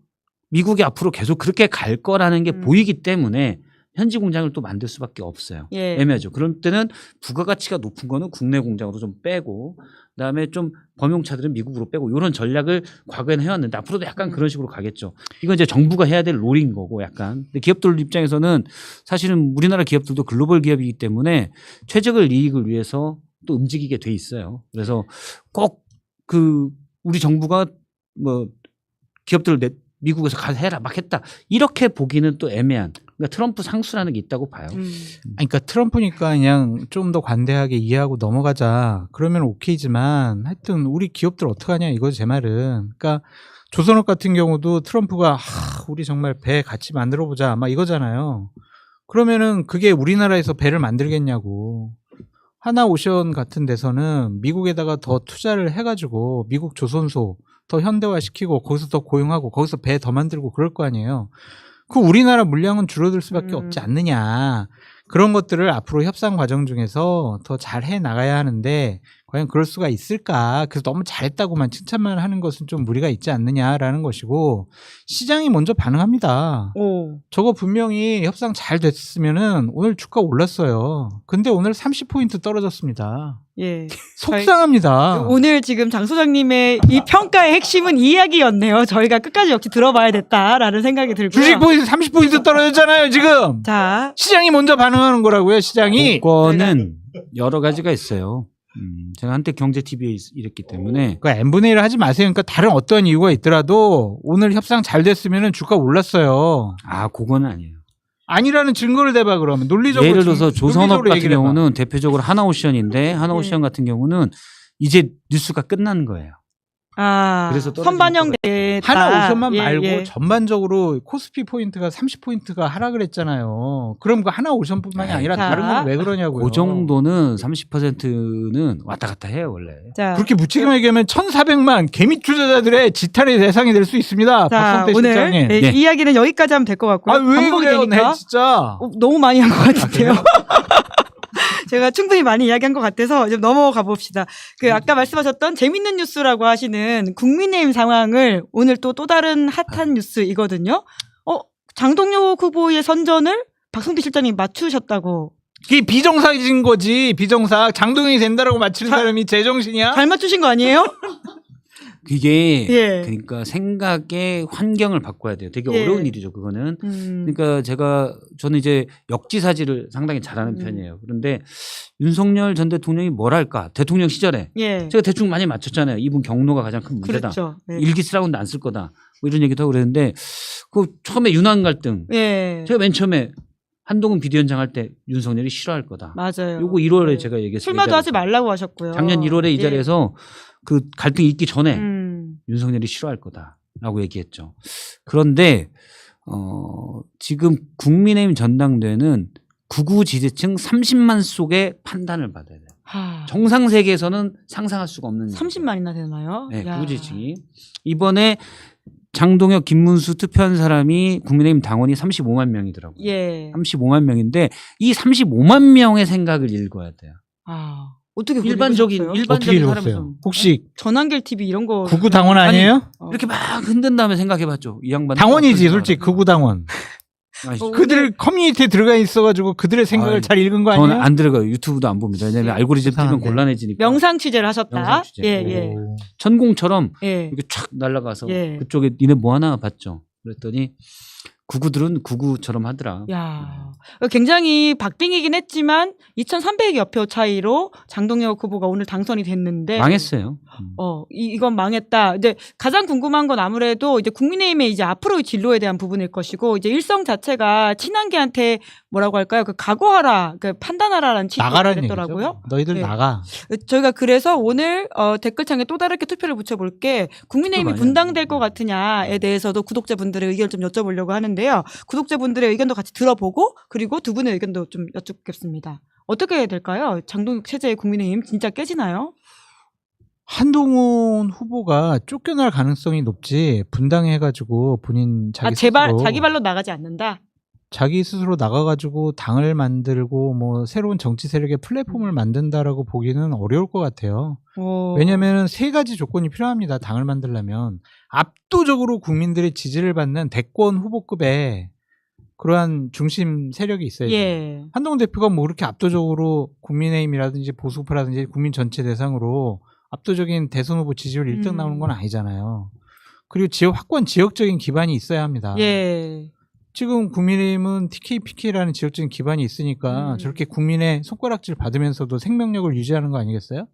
Speaker 2: 미국이 앞으로 계속 그렇게 갈 거라는 게 보이기 때문에 현지 공장을 또 만들 수밖에 없어요. 애매하죠. 그럴 때는 부가가치가 높은 거는 국내 공장으로 좀 빼고 그다음에 좀 범용차들은 미국으로 빼고 이런 전략을 과거에는 해왔는데 앞으로도 약간 그런 식으로 가겠죠. 이건 이제 정부가 해야 될 롤인 거고 약간. 근데 기업들 입장에서는 사실은 우리나라 기업들도 글로벌 기업이기 때문에 최적의 이익을 위해서 또 움직이게 돼 있어요. 그래서 꼭 우리 정부가 뭐 기업들을 미국에서 가서 해라 막 했다 이렇게 보기는 또 애매한. 그러니까 트럼프 상수라는 게 있다고 봐요.
Speaker 3: 그러니까 트럼프니까 그냥 좀 더 관대하게 이해하고 넘어가자. 그러면 오케이지만 하여튼 우리 기업들 어떡하냐 이거죠 제 말은. 그러니까 조선업 같은 경우도 트럼프가 우리 정말 배 같이 만들어 보자 막 이거잖아요. 그러면은 그게 우리나라에서 배를 만들겠냐고. 하나오션 같은 데서는 미국에다가 더 투자를 해가지고 미국 조선소 더 현대화시키고 거기서 더 고용하고 거기서 배 더 만들고 그럴 거 아니에요. 그 우리나라 물량은 줄어들 수밖에 없지 않느냐. 그런 것들을 앞으로 협상 과정 중에서 더 잘 해 나가야 하는데 과연 그럴 수가 있을까? 그래서 너무 잘했다고만 칭찬만 하는 것은 좀 무리가 있지 않느냐라는 것이고 시장이 먼저 반응합니다. 저거 분명히 협상 잘 됐으면은 오늘 주가 올랐어요. 근데 오늘 30포인트 떨어졌습니다.
Speaker 1: 예.
Speaker 3: 속상합니다.
Speaker 1: 오늘 지금 장 소장님의 이 평가의 핵심은 이 이야기였네요. 저희가 끝까지 역시 들어봐야 됐다라는 생각이 들고요.
Speaker 3: 주식 포인트 30포인트 떨어졌잖아요, 지금.
Speaker 1: 자,
Speaker 3: 시장이 먼저 반응하는 거라고요, 시장이.
Speaker 2: 조건은 여러 가지가 있어요. 제가 한때 경제TV에 일했기 때문에
Speaker 3: 그러니까 n분의 1을 하지 마세요. 그러니까 다른 어떤 이유가 있더라도 오늘 협상 잘 됐으면 주가 올랐어요.
Speaker 2: 그거는 아니에요.
Speaker 3: 아니라는 증거를 대봐 그러면 논리적으로.
Speaker 2: 예를 들어서 조선업
Speaker 3: 논리적으로
Speaker 2: 같은
Speaker 3: 얘기를 해봐.
Speaker 2: 경우는 대표적으로 하나오션인데 하나오션 같은 경우는 이제 뉴스가 끝난 거예요. 그래서 떨어지는
Speaker 1: 선반영됐다.
Speaker 3: 하나오션만
Speaker 1: 예,
Speaker 3: 말고
Speaker 1: 예.
Speaker 3: 전반적으로 코스피 포인트가 30포인트가 하락을 했잖아요. 그럼 그 하나오션뿐만이 아니라
Speaker 1: 자.
Speaker 3: 다른 건 왜 그러냐고요.
Speaker 2: 그 정도는 30%는 왔다 갔다 해요 원래.
Speaker 1: 자,
Speaker 3: 그렇게 무책임하게 얘기하면 1,400만 개미 투자자들의 지탄의 대상이 될 수 있습니다.
Speaker 1: 자,
Speaker 3: 박성태
Speaker 1: 오늘
Speaker 3: 실장님.
Speaker 1: 네, 이야기는 여기까지 하면 될 것 같고요.
Speaker 3: 왜
Speaker 1: 반복이
Speaker 3: 그래요,
Speaker 1: 되니까.
Speaker 3: 진짜.
Speaker 1: 너무 많이 한 것 같은데요. 제가 충분히 많이 이야기한 것 같아서 좀 넘어가 봅시다. 아까 말씀하셨던 재밌는 뉴스라고 하시는 국민의힘 상황을 오늘 또 다른 핫한 뉴스이거든요. 장동혁 후보의 선전을 박성태 실장님 맞추셨다고.
Speaker 3: 이게 비정상인 거지. 비정상. 장동영이 된다라고 맞추는 사람이 제정신이야?
Speaker 1: 잘 맞추신 거 아니에요?
Speaker 2: 그게
Speaker 1: 예.
Speaker 2: 그러니까 생각의 환경을 바꿔야 돼요. 되게
Speaker 1: 예.
Speaker 2: 어려운 일이죠, 그거는. 그러니까 저는 이제 역지사지를 상당히 잘하는 편이에요. 그런데 윤석열 전 대통령이 뭘 할까? 대통령 시절에
Speaker 1: 예.
Speaker 2: 제가 대충 많이 맞췄잖아요. 이분 경로가 가장 큰 문제다.
Speaker 1: 그렇죠. 네.
Speaker 2: 일기 쓰라고는 안 쓸 거다. 뭐 이런 얘기도 하고 그랬는데 그 처음에 윤한 갈등.
Speaker 1: 예.
Speaker 2: 제가 맨 처음에 한동훈 비대위원장 할 때 윤석열이 싫어할 거다.
Speaker 1: 맞아요.
Speaker 2: 요거 1월에
Speaker 1: 네.
Speaker 2: 제가 얘기했어요.
Speaker 1: 출마도 하지 말라고 하셨고요.
Speaker 2: 작년 1월에 이
Speaker 1: 예.
Speaker 2: 자리에서 그 갈등이 있기 전에 윤석열이 싫어할 거다라고 얘기했죠. 그런데 지금 국민의힘 전당대회는 극우 지지층 30만 속의 판단을 받아야 돼요. 정상 세계에서는 상상할 수가 없는
Speaker 1: 30만이나 되나요?
Speaker 2: 네,
Speaker 1: 야.
Speaker 2: 극우 지지층이 이번에 장동혁, 김문수 투표한 사람이 국민의힘 당원이 35만 명이더라고요.
Speaker 1: 예.
Speaker 2: 35만 명인데 이 35만 명의 생각을 읽어야 돼요.
Speaker 1: 아, 어떻게 그걸
Speaker 2: 일반적인
Speaker 1: 읽으셨어요?
Speaker 2: 일반적인
Speaker 3: 어떻게
Speaker 2: 사람은
Speaker 3: 읽었어요? 혹시
Speaker 1: 전환길 TV 이런 거
Speaker 3: 구구 당원 아니에요?
Speaker 2: 이렇게 막 흔든 다음에 생각해봤죠. 이 양반
Speaker 3: 당원이지 솔직히 극우 당원.
Speaker 1: 어,
Speaker 3: 그들 커뮤니티에 들어가 있어가지고 그들의 생각을
Speaker 2: 아이,
Speaker 3: 잘 읽은 거
Speaker 2: 저는
Speaker 3: 아니에요?
Speaker 2: 안 들어가요. 유튜브도 안 봅니다. 왜냐하면
Speaker 1: 예.
Speaker 2: 알고리즘 뜨면
Speaker 3: 이상한데.
Speaker 2: 곤란해지니까.
Speaker 1: 명상 취재를 하셨다.
Speaker 2: 명상 취재.
Speaker 1: 예, 예.
Speaker 3: 오.
Speaker 2: 천공처럼
Speaker 1: 예.
Speaker 2: 이렇게 촥 날아가서
Speaker 1: 예.
Speaker 2: 그쪽에 니네 뭐 하나 봤죠. 그랬더니 구구들은 구구처럼 하더라.
Speaker 1: 야, 굉장히 박빙이긴 했지만 2,300여 표 차이로 장동혁 후보가 오늘 당선이 됐는데
Speaker 2: 망했어요.
Speaker 1: 이건 망했다. 근데 가장 궁금한 건 아무래도 이제 국민의힘의 이제 앞으로의 진로에 대한 부분일 것이고 이제 일성 자체가 친한계한테 뭐라고 할까요? 그 각오하라, 그 판단하라라는
Speaker 3: 나가라는
Speaker 1: 취지를 했더라고요.
Speaker 3: 얘기죠. 너희들
Speaker 1: 네.
Speaker 3: 나가.
Speaker 1: 저희가 그래서 오늘 댓글창에 또 다르게 투표를 붙여볼 게 국민의힘이
Speaker 2: 많이
Speaker 1: 분당될
Speaker 2: 하네요.
Speaker 1: 것 같으냐에 대해서도 구독자분들의 의견을 좀 여쭤보려고 하는데요. 구독자분들의 의견도 같이 들어보고 그리고 두 분의 의견도 좀 여쭙겠습니다. 어떻게 해야 될까요? 장동혁 체제의 국민의힘 진짜 깨지나요?
Speaker 3: 한동훈 후보가 쫓겨날 가능성이 높지 분당해가지고 본인 자기 스스로
Speaker 1: 자기 발로 나가지 않는다.
Speaker 3: 자기 스스로 나가가지고 당을 만들고 뭐 새로운 정치 세력의 플랫폼을 만든다라고 보기는 어려울 것 같아요. 왜냐하면 세 가지 조건이 필요합니다. 당을 만들려면 압도적으로 국민들의 지지를 받는 대권 후보급의 그러한 중심 세력이 있어야죠.
Speaker 1: 예.
Speaker 3: 한동훈 대표가 뭐 그렇게 압도적으로 국민의힘이라든지 보수파라든지 국민 전체 대상으로 압도적인 대선 후보 지지율 1등 나오는 건 아니잖아요. 그리고 확고한 지역적인 기반이 있어야 합니다.
Speaker 1: 예.
Speaker 3: 지금 국민의힘은 TK, PK라는 지역적인 기반이 있으니까 저렇게 국민의 손가락질 받으면서도 생명력을 유지하는 거 아니겠어요?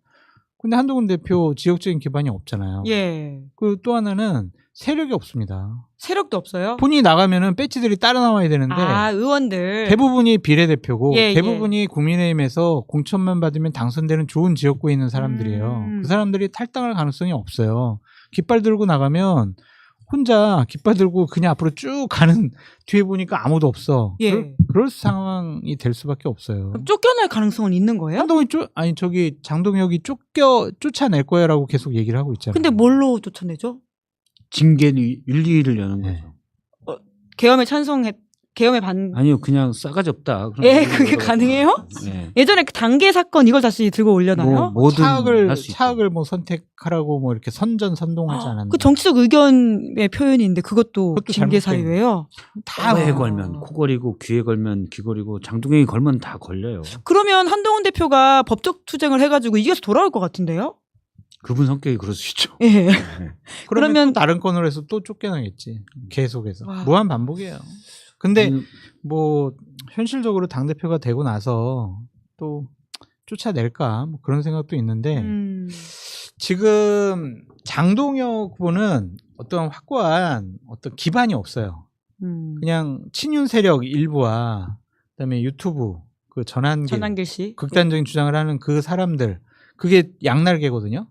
Speaker 3: 근데 한동훈 대표 지역적인 기반이 없잖아요.
Speaker 1: 예.
Speaker 3: 그리고 또 하나는 세력이 없습니다.
Speaker 1: 세력도 없어요?
Speaker 3: 본인이 나가면은 배지들이 따라 나와야 되는데
Speaker 1: 의원들.
Speaker 3: 대부분이 비례대표고
Speaker 1: 예,
Speaker 3: 대부분이 국민의힘에서 공천만 받으면 당선되는 좋은 지역구에 있는 사람들이에요. 그 사람들이 탈당할 가능성이 없어요. 깃발 들고 나가면 혼자 깃발 들고 그냥 앞으로 쭉 가는 뒤에 보니까 아무도 없어.
Speaker 1: 예.
Speaker 3: 그럴 상황이 될 수밖에 없어요.
Speaker 1: 그럼 쫓겨날 가능성은 있는 거예요?
Speaker 3: 한동훈이 장동혁이 쫓아낼 거야라고 계속 얘기를 하고 있잖아요.
Speaker 1: 근데 뭘로 쫓아내죠?
Speaker 2: 징계 윤리위를 여는
Speaker 3: 네.
Speaker 2: 거죠.
Speaker 1: 계엄에 반.
Speaker 2: 아니요, 그냥 싸가지 없다. 그런
Speaker 1: 예,
Speaker 2: 식으로
Speaker 1: 그게
Speaker 2: 여러-
Speaker 1: 가능해요?
Speaker 2: 네.
Speaker 1: 예전에 그 단계 사건 이걸 다시 들고 올려놔요?
Speaker 2: 뭐든 할 수 있죠.
Speaker 3: 차악을 뭐 선택하라고 뭐 이렇게 선동하지 않았나.
Speaker 1: 그 정치적 의견의 표현인데 그것도 징계
Speaker 3: 잘못된
Speaker 1: 사유예요.
Speaker 3: 다
Speaker 2: 코에 걸면 코 걸이고 귀에 걸면 귀 걸이고 장동혁이 걸면 다 걸려요.
Speaker 1: 그러면 한동훈 대표가 법적 투쟁을 해가지고 이겨서 돌아올 것 같은데요?
Speaker 2: 그분 성격이 그럴 수 있죠.
Speaker 1: 예.
Speaker 2: 네.
Speaker 3: 그러면 또 다른 건으로 해서 또 쫓겨나겠지. 계속해서.
Speaker 1: 와.
Speaker 3: 무한 반복이에요. 근데
Speaker 2: 음,
Speaker 3: 뭐 현실적으로 당대표가 되고 나서 또 쫓아낼까 뭐 그런 생각도 있는데 지금 장동혁 후보는 어떤 확고한 어떤 기반이 없어요. 그냥 친윤 세력 일부와 그다음에 유튜브 그
Speaker 1: 전환길 씨.
Speaker 3: 극단적인 주장을 하는 그 사람들 그게 양날개거든요.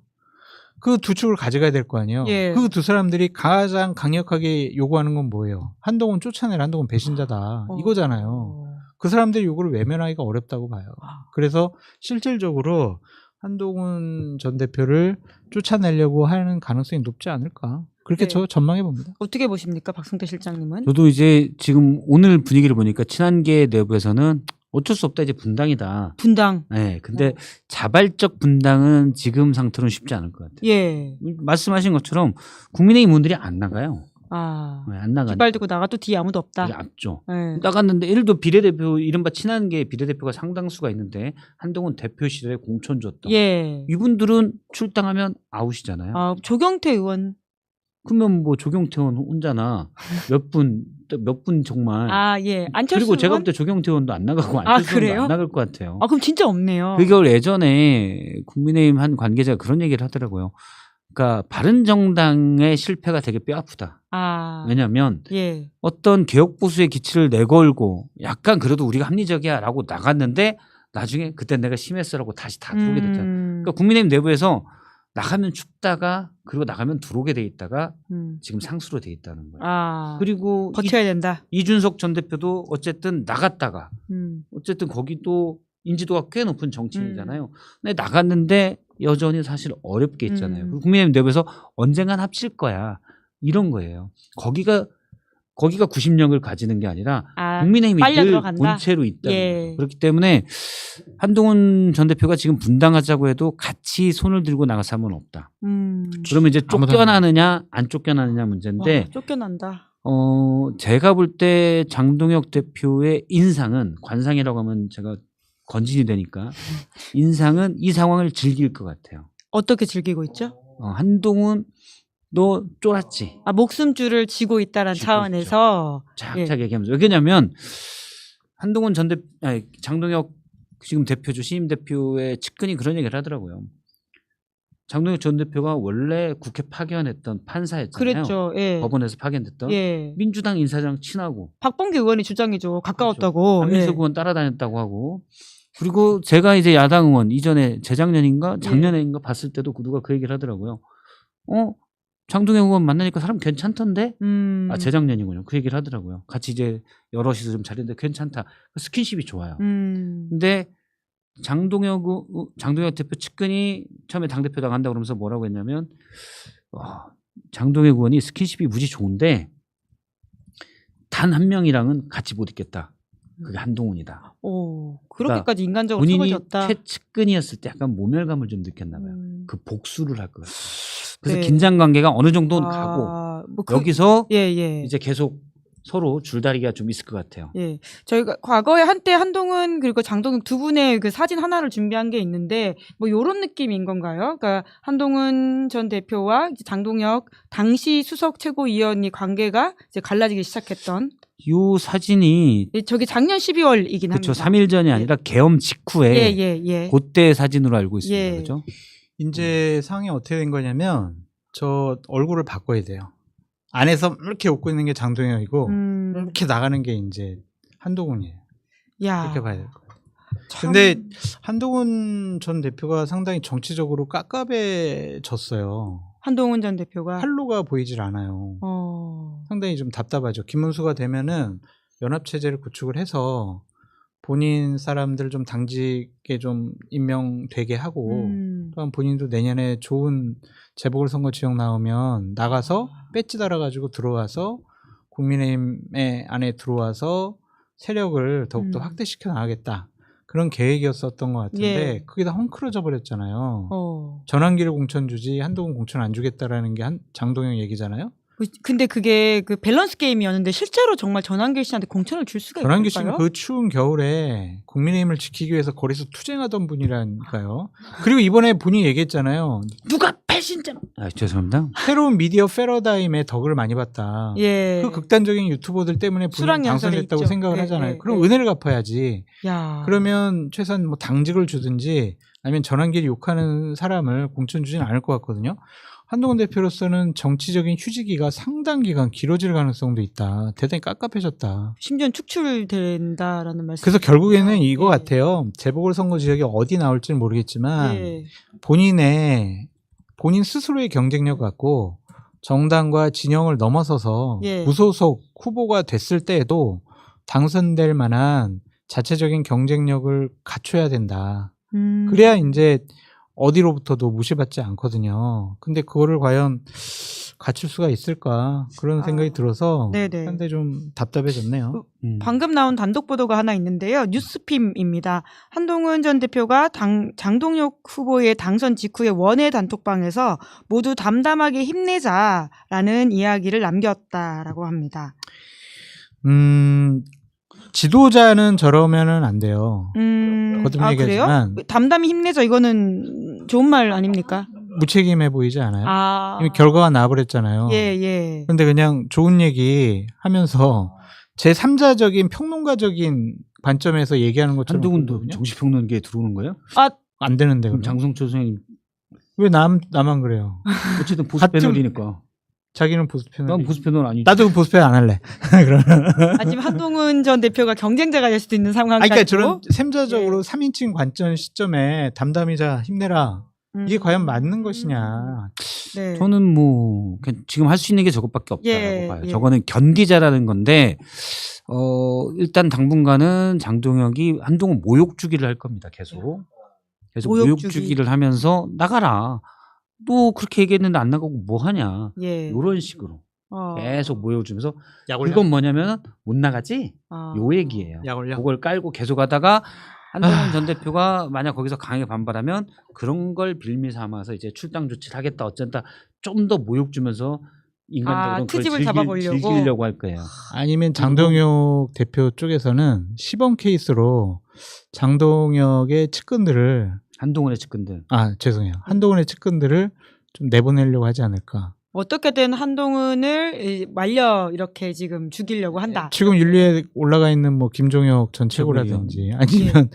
Speaker 3: 그 두 축을 가져가야 될 거 아니에요.
Speaker 1: 예.
Speaker 3: 그 두 사람들이 가장 강력하게 요구하는 건 뭐예요? 한동훈 쫓아내라. 한동훈 배신자다. 이거잖아요. 그 사람들의 요구를 외면하기가 어렵다고 봐요. 그래서 실질적으로 한동훈 전 대표를 쫓아내려고 하는 가능성이 높지 않을까. 그렇게
Speaker 1: 네.
Speaker 3: 저 전망해 봅니다.
Speaker 1: 어떻게 보십니까, 박승태 실장님은?
Speaker 2: 저도 이제 지금 오늘 분위기를 보니까 친한계 내부에서는 어쩔 수 없다 이제 분당이다.
Speaker 1: 분당.
Speaker 2: 네, 근데 자발적 분당은 지금 상태로는 쉽지 않을 것 같아요.
Speaker 1: 예.
Speaker 2: 말씀하신 것처럼 국민의힘 의원들이 안 나가요. 네, 안 나가.
Speaker 1: 깃발 들고 나가 또 뒤에 아무도 없다.
Speaker 2: 이게 앞죠.
Speaker 1: 예.
Speaker 2: 나갔는데 예를 들어 비례대표 이른바 친한계 비례대표가 상당수가 있는데 한동훈 대표실에 공천 줬다.
Speaker 1: 예.
Speaker 2: 이분들은 출당하면 아웃이잖아요.
Speaker 1: 조경태 의원.
Speaker 2: 그러면 뭐 조경태 의원 혼자나 몇 분 정말.
Speaker 1: 예. 안철수
Speaker 2: 그리고 제가
Speaker 1: 의원?
Speaker 2: 볼 때 조경태 의원도 안 나가고 안철수
Speaker 1: 그래요?
Speaker 2: 의원도 안 나갈 것 같아요.
Speaker 1: 그럼 진짜 없네요.
Speaker 2: 그걸 예전에 국민의힘 한 관계자가 그런 얘기를 하더라고요. 그러니까 바른정당의 실패가 되게 뼈아프다. 왜냐하면
Speaker 1: 예.
Speaker 2: 어떤 개혁보수의 기치를 내걸고 약간 그래도 우리가 합리적이야라고 나갔는데 나중에 그때 내가 심했어라고 다시 다 들어오게 됐잖아요. 그러니까 국민의힘 내부에서 나가면 춥다가 그리고 나가면 들어오게 돼 있다가 지금 상수로 돼 있다는 거예요. 그리고
Speaker 1: 버텨야 된다.
Speaker 2: 이준석 전 대표도 어쨌든 나갔다가 어쨌든 거기도 인지도가 꽤 높은 정치인이잖아요. 근데 나갔는데 여전히 사실 어렵게 있잖아요. 그리고 국민의힘 내부에서 언젠간 합칠 거야. 이런 거예요. 거기가 90력을 가지는 게 아니라
Speaker 1: 아,
Speaker 2: 국민의힘이
Speaker 1: 빨려
Speaker 2: 늘
Speaker 1: 들어간다?
Speaker 2: 본체로 있다.
Speaker 1: 예.
Speaker 2: 그렇기 때문에 한동훈 전 대표가 지금 분당하자고 해도 같이 손을 들고 나가서 하면 없다. 그러면 이제
Speaker 3: 아무도
Speaker 2: 쫓겨나느냐 안 쫓겨나느냐 문제인데
Speaker 1: 와, 쫓겨난다.
Speaker 2: 제가 볼 때 장동혁 대표의 인상은 관상이라고 하면 제가 건진이 되니까 인상은 이 상황을 즐길 것 같아요.
Speaker 1: 어떻게 즐기고 있죠?
Speaker 2: 한동훈 너 쫄았지?
Speaker 1: 아, 목숨줄을 쥐고 있다는
Speaker 2: 쥐고
Speaker 1: 차원에서
Speaker 2: 착착 얘기하면서. 왜냐면 한동훈 장동혁 지금 대표주 신임 대표의 측근이 그런 얘기를 하더라고요. 장동혁 전 대표가 원래 국회 파견했던 판사였잖아요.
Speaker 1: 그랬죠. 예.
Speaker 2: 법원에서 파견됐던
Speaker 1: 예.
Speaker 2: 민주당 인사장 친하고
Speaker 1: 박범계 의원이 주장이죠. 가까웠다고.
Speaker 2: 한민석
Speaker 1: 예.
Speaker 2: 의원 따라다녔다고 하고 그리고 제가 이제 야당 의원 이전에 재작년인가 작년인가 봤을 때도 누가 그 얘기를 하더라고요. 장동혁 의원 만나니까 사람 괜찮던데? 재작년이군요. 그 얘기를 하더라고요. 같이 이제 여럿이서 좀 자리인데 괜찮다. 스킨십이 좋아요. 근데 장동혁 대표 측근이 처음에 당대표 나간다고 그러면서 뭐라고 했냐면 장동혁 의원이 스킨십이 무지 좋은데 단 한 명이랑은 같이 못 있겠다. 그게 한동훈이다.
Speaker 1: 오, 그렇게까지 인간적으로
Speaker 2: 본인이
Speaker 1: 처벌졌다.
Speaker 2: 최측근이었을 때 약간 모멸감을 좀 느꼈나 봐요. 그 복수를 할 것 같아요. 그래서
Speaker 1: 네.
Speaker 2: 긴장 관계가 어느 정도는 가고
Speaker 1: 뭐
Speaker 2: 여기서
Speaker 1: 예.
Speaker 2: 이제 계속 서로 줄다리기가 좀 있을 것 같아요.
Speaker 1: 예. 저희가 과거에 한때 한동훈 그리고 장동혁 두 분의 그 사진 하나를 준비한 게 있는데 뭐 요런 느낌인 건가요? 그러니까 한동훈 전 대표와 이제 장동혁 당시 수석 최고위원이 관계가 이제 갈라지기 시작했던
Speaker 2: 이 사진이
Speaker 1: 저게 작년 12월이긴 합니다.
Speaker 2: 그렇죠. 3일 전이 아니라 계엄 직후에
Speaker 1: 예.
Speaker 2: 그때 사진으로 알고 있습니다.
Speaker 1: 예.
Speaker 2: 그렇죠?
Speaker 3: 이제 상황이 어떻게 된 거냐면 저 얼굴을 바꿔야 돼요. 안에서 이렇게 웃고 있는 게 장동혁이고 이렇게 나가는 게 이제 한동훈이에요.
Speaker 1: 야.
Speaker 3: 이렇게 봐야 돼요.
Speaker 1: 참.
Speaker 3: 근데 한동훈 전 대표가 상당히 정치적으로 깝깝해졌어요.
Speaker 1: 한동훈 전 대표가
Speaker 3: 활로가 보이질 않아요. 상당히 좀 답답하죠. 김문수가 되면은 연합체제를 구축을 해서 본인 사람들 좀 당직에 좀 임명되게 하고 또한 본인도 내년에 좋은 재보궐선거 지역 나오면 나가서 배지 달아가지고 들어와서 국민의힘 안에 들어와서 세력을 더욱더 확대시켜 나가겠다. 그런 계획이었었던 것 같은데
Speaker 1: 예.
Speaker 3: 그게 다 헝클어져 버렸잖아요. 전환기를 공천 주지 한동훈 공천 안 주겠다라는 게 장동영 얘기잖아요.
Speaker 1: 근데 그게 그 밸런스 게임이었는데 실제로 정말 전환길 씨한테 공천을 줄 수가 있을까요?
Speaker 3: 전환기 씨는 그 추운 겨울에 국민의힘을 지키기 위해서 거리에서 투쟁하던 분이라니까요. 그리고 이번에 본인이 얘기했잖아요.
Speaker 2: 누가 배신자? 죄송합니다.
Speaker 3: 새로운 미디어 패러다임에 덕을 많이 봤다.
Speaker 1: 예.
Speaker 3: 그 극단적인 유튜버들 때문에 본인이
Speaker 1: 수락연설에
Speaker 3: 당선됐다고
Speaker 1: 있죠.
Speaker 3: 생각을
Speaker 1: 예,
Speaker 3: 하잖아요.
Speaker 1: 예,
Speaker 3: 그럼
Speaker 1: 예.
Speaker 3: 은혜를 갚아야지.
Speaker 1: 야.
Speaker 3: 그러면 최소한 뭐 당직을 주든지 아니면 전환기를 욕하는 사람을 공천 주지는 않을 것 같거든요. 한동훈 대표로서는 정치적인 휴지기가 상당 기간 길어질 가능성도 있다. 대단히 깝깝해졌다.
Speaker 1: 심지어 축출된다라는 말씀.
Speaker 3: 그래서 결국에는 이거
Speaker 1: 예.
Speaker 3: 같아요. 재보궐선거 지역이 어디 나올지는 모르겠지만
Speaker 1: 예.
Speaker 3: 본인 스스로의 경쟁력 갖고 정당과 진영을 넘어서서
Speaker 1: 예.
Speaker 3: 무소속 후보가 됐을 때에도 당선될 만한 자체적인 경쟁력을 갖춰야 된다. 그래야 이제 어디로부터도 무시받지 않거든요. 근데 그거를 과연 갖출 수가 있을까 그런 생각이 들어서
Speaker 1: 네네.
Speaker 3: 상당히 좀 답답해졌네요.
Speaker 1: 방금 나온 단독 보도가 하나 있는데요. 뉴스핌입니다. 한동훈 전 대표가 장동혁 후보의 당선 직후의 원외 단톡방에서 모두 담담하게 힘내자라는 이야기를 남겼다라고 합니다.
Speaker 3: 지도자는 저러면은 안 돼요. 거듭 얘기하지만
Speaker 1: 그래요? 담담히 힘내자 이거는 좋은 말 아닙니까?
Speaker 3: 무책임해 보이지 않아요?
Speaker 1: 아.
Speaker 3: 이미 결과가 나와버렸잖아요.
Speaker 1: 예.
Speaker 3: 그런데 그냥 좋은 얘기 하면서 제3자적인 평론가적인 관점에서 얘기하는 것처럼
Speaker 2: 한동훈도
Speaker 3: 보거든요.
Speaker 2: 정치평론계에 들어오는 거예요?
Speaker 3: 안 되는데
Speaker 2: 그럼
Speaker 3: 그럼
Speaker 2: 장성철 선생님
Speaker 3: 왜 나만 그래요?
Speaker 2: 어쨌든 보수
Speaker 3: 같은-
Speaker 2: 패널이니까.
Speaker 3: 자기는 보수 패널.
Speaker 2: 난 보수 패널 아니지.
Speaker 3: 나도 보수 패널 안 할래. 그러면.
Speaker 1: 지금 한동훈 전 대표가 경쟁자가 될 수도 있는 상황까지.
Speaker 3: 그러니까 저런 셈자적으로 3인칭 관전 시점에 담담히자 힘내라. 이게 과연 맞는 것이냐.
Speaker 1: 네.
Speaker 2: 저는 뭐 그냥 지금 할 수 있는 게 저것밖에 없다고
Speaker 1: 예,
Speaker 2: 봐요.
Speaker 1: 예.
Speaker 2: 저거는 견디자라는 건데 일단 당분간은 장동혁이 한동훈 모욕주기를 할 겁니다. 계속
Speaker 1: 모욕주기.
Speaker 2: 모욕주기를 하면서 나가라. 또 그렇게 얘기했는데 안 나가고 뭐 하냐.
Speaker 1: 예.
Speaker 2: 이런 식으로. 계속 모여주면서
Speaker 3: 약올려.
Speaker 2: 그건 뭐냐면 못 나가지
Speaker 1: 아.
Speaker 2: 요 얘기예요.
Speaker 3: 약올려.
Speaker 2: 그걸 깔고 계속하다가 한동훈 전 대표가 만약 거기서 강하게 반발하면 그런 걸 빌미 삼아서 이제 출당 조치를 하겠다 어쩐다 좀 더 모욕 주면서 인간적으로
Speaker 1: 트집을 잡아보려고?
Speaker 2: 즐기려고 할 거예요.
Speaker 3: 아니면 장동혁 대표 쪽에서는 시범 케이스로 장동혁의 측근들을
Speaker 2: 한동훈의 측근들.
Speaker 3: 죄송해요. 한동훈의 측근들을 좀 내보내려고 하지 않을까.
Speaker 1: 어떻게든 한동훈을 말려 이렇게 지금 죽이려고 한다.
Speaker 3: 지금 윤리에 올라가 있는 뭐 김종혁 전 최고라든지 아니면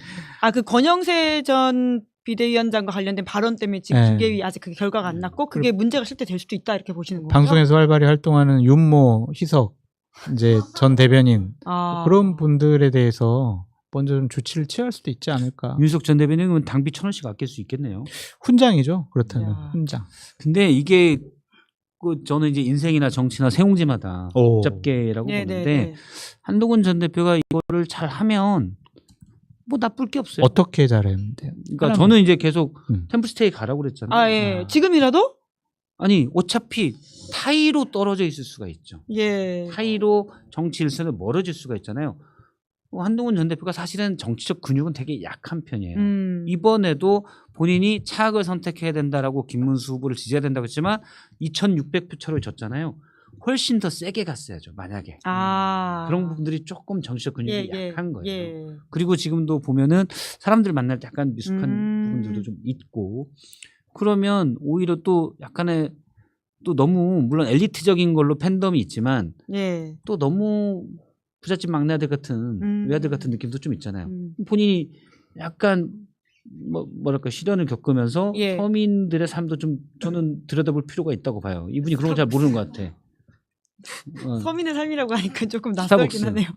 Speaker 1: 그 권영세 전 비대위원장과 관련된 발언 때문에 지금
Speaker 3: 네.
Speaker 1: 중계위 아직 그게 결과가 안 났고 그게 문제가 실제 될 수도 있다 이렇게 보시는 거예요.
Speaker 3: 방송에서 활발히 활동하는 윤모 희석 이제 전 대변인 그런 분들에 대해서 먼저 좀 조치를 취할 수도 있지 않을까.
Speaker 2: 윤석 전 대변인은 당비 1,000원씩 아낄 수 있겠네요.
Speaker 3: 훈장이죠. 그렇다면
Speaker 1: 야.
Speaker 3: 훈장.
Speaker 2: 근데 이게 저는 이제 인생이나 정치나 세옹지마다
Speaker 3: 오.
Speaker 2: 복잡계라고
Speaker 1: 네,
Speaker 2: 보는데
Speaker 1: 네, 네.
Speaker 2: 한동훈 전 대표가 이거를 잘 하면 뭐 나쁠 게 없어요.
Speaker 3: 어떻게 잘했는데요?
Speaker 2: 그러니까 저는 이제 계속
Speaker 3: 음.
Speaker 2: 템플스테이 가라고 그랬잖아요.
Speaker 1: 예. 지금이라도?
Speaker 2: 아니 어차피 타이로 떨어져 있을 수가 있죠.
Speaker 1: 예.
Speaker 2: 타이로 정치 일선을 멀어질 수가 있잖아요. 한동훈 전 대표가 사실은 정치적 근육은 되게 약한 편이에요. 이번에도 본인이 차악을 선택해야 된다라고 김문수 후보를 지지해야 된다고 했지만 2,600표 차로 졌잖아요. 훨씬 더 세게 갔어야죠. 만약에. 그런 부분들이 조금 정치적 근육이 약한 거예요.
Speaker 1: 예.
Speaker 2: 그리고 지금도 보면은 사람들 만날 때 약간 미숙한 부분들도 좀 있고 그러면 오히려 또 약간의 또 너무 물론 엘리트적인 걸로 팬덤이 있지만
Speaker 1: 예.
Speaker 2: 또 너무 부잣집 막내 아들 같은 외아들 같은 느낌도 좀 있잖아요. 본인이 약간 뭐랄까 시련을 겪으면서
Speaker 1: 예.
Speaker 2: 서민들의 삶도 좀 저는 들여다볼 필요가 있다고 봐요. 이분이 그런 거 잘 모르는 것 같아.
Speaker 1: 서민의 삶이라고 하니까 조금 낯설긴
Speaker 2: 스타벅스.
Speaker 1: 하네요.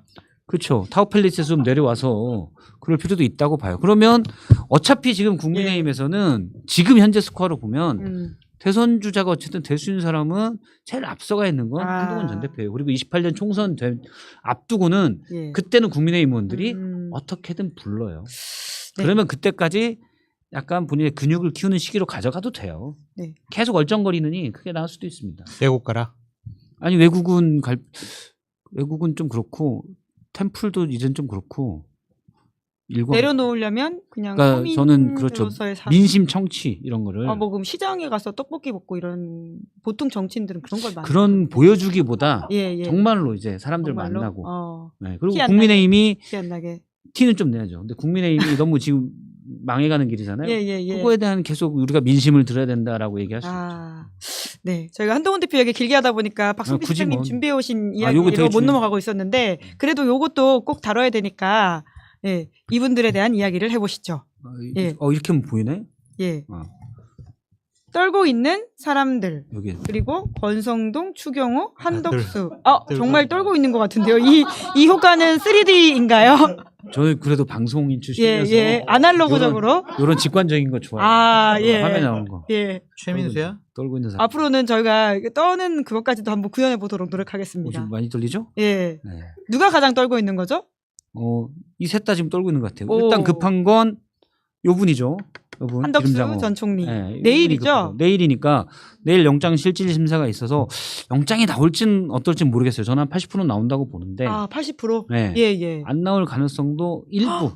Speaker 2: 그렇죠. 타워팰리스에서 좀 내려와서 그럴 필요도 있다고 봐요. 그러면 어차피 지금 국민의힘에서는 지금 현재 스코어로 보면 대선 주자가 어쨌든 될 수 있는 사람은 제일 앞서가 있는 건 한동훈 전 대표예요. 그리고 28년 총선 앞두고는
Speaker 1: 예.
Speaker 2: 그때는 국민의힘 의원들이 어떻게든 불러요.
Speaker 1: 네.
Speaker 2: 그러면 그때까지 약간 본인의 근육을 키우는 시기로 가져가도 돼요.
Speaker 1: 네.
Speaker 2: 계속 얼쩡거리느니 그게 나을 수도 있습니다.
Speaker 3: 외국 가라.
Speaker 2: 아니 외국은 좀 그렇고 템플도 이젠 좀 그렇고
Speaker 1: 내려놓으려면 그냥
Speaker 2: 그러니까 저는 그렇죠.
Speaker 1: 서민으로서의 삶.
Speaker 2: 민심 청취 이런 거를
Speaker 1: 뭐 그럼 시장에 가서 떡볶이 먹고 이런 보통 정치인들은 그런 걸 많이
Speaker 2: 그런
Speaker 1: 하거든요.
Speaker 2: 보여주기보다
Speaker 1: 예.
Speaker 2: 정말로 이제 사람들
Speaker 1: 정말로?
Speaker 2: 만나고 네. 그리고
Speaker 1: 티 안
Speaker 2: 국민의힘이
Speaker 1: 티 안 나게.
Speaker 2: 티는 좀 내야죠. 근데 국민의힘이 너무 지금 망해가는 길이잖아요.
Speaker 1: 예.
Speaker 2: 그거에 대한 계속 우리가 민심을 들어야 된다라고 얘기할 수 있죠.
Speaker 1: 네. 저희가 한동훈 대표 얘기 길게 하다 보니까 박성빈
Speaker 2: 굳이
Speaker 1: 실장님
Speaker 2: 뭐.
Speaker 1: 준비해 오신
Speaker 2: 요거
Speaker 1: 이야기로
Speaker 2: 되게
Speaker 1: 못 넘어가고 있었는데 그래도 요것도 꼭 다뤄야 되니까 이분들에 대한 이야기를 해보시죠. 예.
Speaker 2: 이렇게 하면 보이네?
Speaker 1: 예.
Speaker 2: 어.
Speaker 1: 떨고 있는 사람들
Speaker 2: 여기.
Speaker 1: 그리고 권성동, 추경호, 한덕수.
Speaker 3: 늘
Speaker 1: 정말 떨고 있는 것 같은데요. 이 효과는 3D인가요?
Speaker 2: 저는 그래도 방송인 출신이라서
Speaker 1: 아날로그적으로.
Speaker 2: 이런 직관적인 거 좋아해요.
Speaker 1: 예.
Speaker 2: 화면 나오는 거.
Speaker 1: 예.
Speaker 3: 최민수야?
Speaker 2: 떨고 있는 사람.
Speaker 1: 앞으로는 저희가 떠는 그것까지도 한번 구현해 보도록 노력하겠습니다.
Speaker 2: 좀 많이 떨리죠?
Speaker 1: 예.
Speaker 2: 네.
Speaker 1: 누가 가장 떨고 있는 거죠?
Speaker 2: 이 셋 다 지금 떨고 있는 것 같아요.
Speaker 1: 오.
Speaker 2: 일단 급한 건 요 분이죠. 요 분.
Speaker 1: 한덕수
Speaker 2: 기름장어.
Speaker 1: 전 총리.
Speaker 2: 네,
Speaker 1: 내일이죠?
Speaker 2: 급하죠. 내일이니까 내일 영장 실질 심사가 있어서 영장이 나올진 어떨진 모르겠어요. 저는 한 80% 나온다고 보는데
Speaker 1: 80%?
Speaker 2: 네.
Speaker 1: 예.
Speaker 2: 안 나올 가능성도 일부.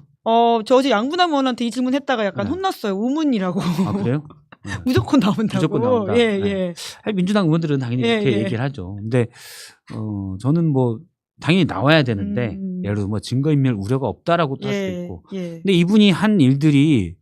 Speaker 1: 저 어제 양분남 의원한테 이 질문 했다가 약간
Speaker 2: 네.
Speaker 1: 혼났어요. 우문이라고.
Speaker 2: 아 그래요? 네.
Speaker 1: 무조건 나온다고.
Speaker 2: 무조건 나온다.
Speaker 1: 예.
Speaker 2: 네. 민주당 의원들은 당연히
Speaker 1: 예,
Speaker 2: 그렇게
Speaker 1: 예.
Speaker 2: 얘기를 하죠. 근데 저는 뭐 당연히 나와야 되는데 예를 들어 뭐 증거인멸 우려가 없다라고 할 수도 있고.
Speaker 1: 예.
Speaker 2: 근데 이분이 한 일들이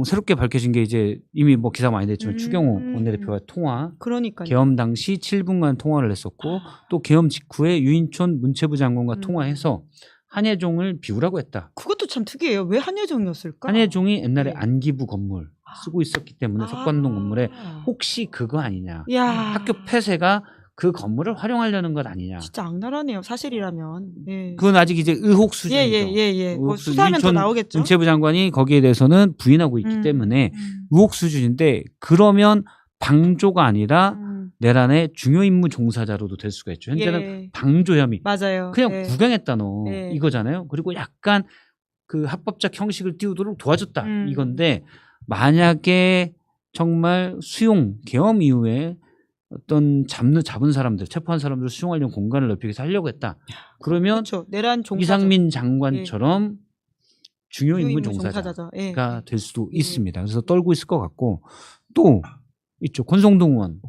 Speaker 2: 새롭게 밝혀진 게 이제 이미 뭐 기사 많이 됐지만 추경호 원내대표와 통화,
Speaker 1: 그러니까요.
Speaker 2: 계엄 당시 7분간 통화를 했었고 또 계엄 직후에 유인촌 문체부 장관과 통화해서 한예종을 비우라고 했다.
Speaker 1: 그것도 참 특이해요. 왜 한예종이었을까?
Speaker 2: 한예종이 옛날에
Speaker 1: 네.
Speaker 2: 안기부 건물 쓰고 있었기 때문에 석관동 건물에 혹시 그거 아니냐.
Speaker 1: 야.
Speaker 2: 학교 폐쇄가 그 건물을 활용하려는 것 아니냐.
Speaker 1: 진짜 악랄하네요. 사실이라면. 예.
Speaker 2: 그건 아직 이제 의혹 수준이죠.
Speaker 1: 예. 뭐
Speaker 2: 의혹 수준.
Speaker 1: 수사하면 더
Speaker 2: 유인촌
Speaker 1: 나오겠죠.
Speaker 2: 문체부 장관이 거기에 대해서는 부인하고 있기 때문에 의혹 수준인데 그러면 방조가 아니라 내란의 중요 임무 종사자로도 될 수가 있죠. 현재는
Speaker 1: 예.
Speaker 2: 방조 혐의.
Speaker 1: 맞아요.
Speaker 2: 그냥
Speaker 1: 예.
Speaker 2: 구경했다 너
Speaker 1: 예.
Speaker 2: 이거잖아요. 그리고 약간 그 합법적 형식을 띄우도록 도와줬다 이건데 만약에 정말 수용 계엄 이후에 어떤 잡은 사람들, 체포한 사람들을 수용하려는 공간을 넓히기 위해서 하려고 했다. 그러면
Speaker 1: 그렇죠. 내란 종사자.
Speaker 2: 이상민 장관처럼 중요 인물
Speaker 1: 종사자죠. 예.
Speaker 2: 종사자가 될 수도
Speaker 1: 예.
Speaker 2: 있습니다. 그래서 떨고 있을 것 같고 또 있죠. 권성동 의원.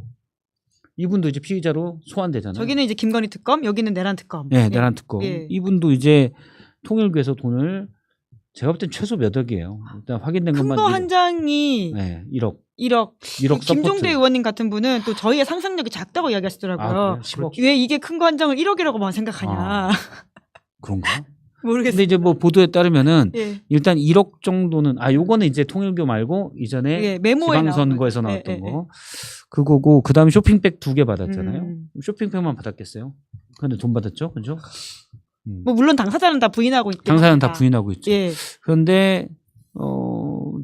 Speaker 2: 이분도 이제 피의자로 소환되잖아요.
Speaker 1: 저기는 이제 김건희 특검, 여기는 내란 특검.
Speaker 2: 네, 내란 특검.
Speaker 1: 예.
Speaker 2: 이분도 이제 통일교에서 돈을 제가 볼 땐 최소 몇 억이에요. 일단 확인된
Speaker 1: 큰
Speaker 2: 것만
Speaker 1: 거 한 장이
Speaker 2: 네, 1억.
Speaker 1: 1억. 김종대
Speaker 2: 서포트.
Speaker 1: 의원님 같은 분은 또 저희의 상상력이 작다고 이야기하시더라고요.
Speaker 2: 아, 그래요? 10억.
Speaker 1: 왜 이게 큰 거 한 장을 1억이라고만 생각하냐.
Speaker 2: 아. 그런가?
Speaker 1: 모르겠어요.
Speaker 2: 근데 이제 뭐 보도에 따르면은
Speaker 1: 예.
Speaker 2: 일단 1억 정도는 요거는 이제 통일교 말고 이전에
Speaker 1: 예, 메모에
Speaker 2: 지방선거에서
Speaker 1: 나온
Speaker 2: 나왔던
Speaker 1: 거죠.
Speaker 2: 거. 그거고 그다음에 쇼핑백 2개 받았잖아요.
Speaker 1: 음.
Speaker 2: 쇼핑백만 받았겠어요? 근데 돈 받았죠? 그죠?
Speaker 1: 뭐 물론 당사자는 다 부인하고 있긴
Speaker 2: 당사자는 다
Speaker 1: 합니다.
Speaker 2: 부인하고 있죠.
Speaker 1: 예.
Speaker 2: 그런데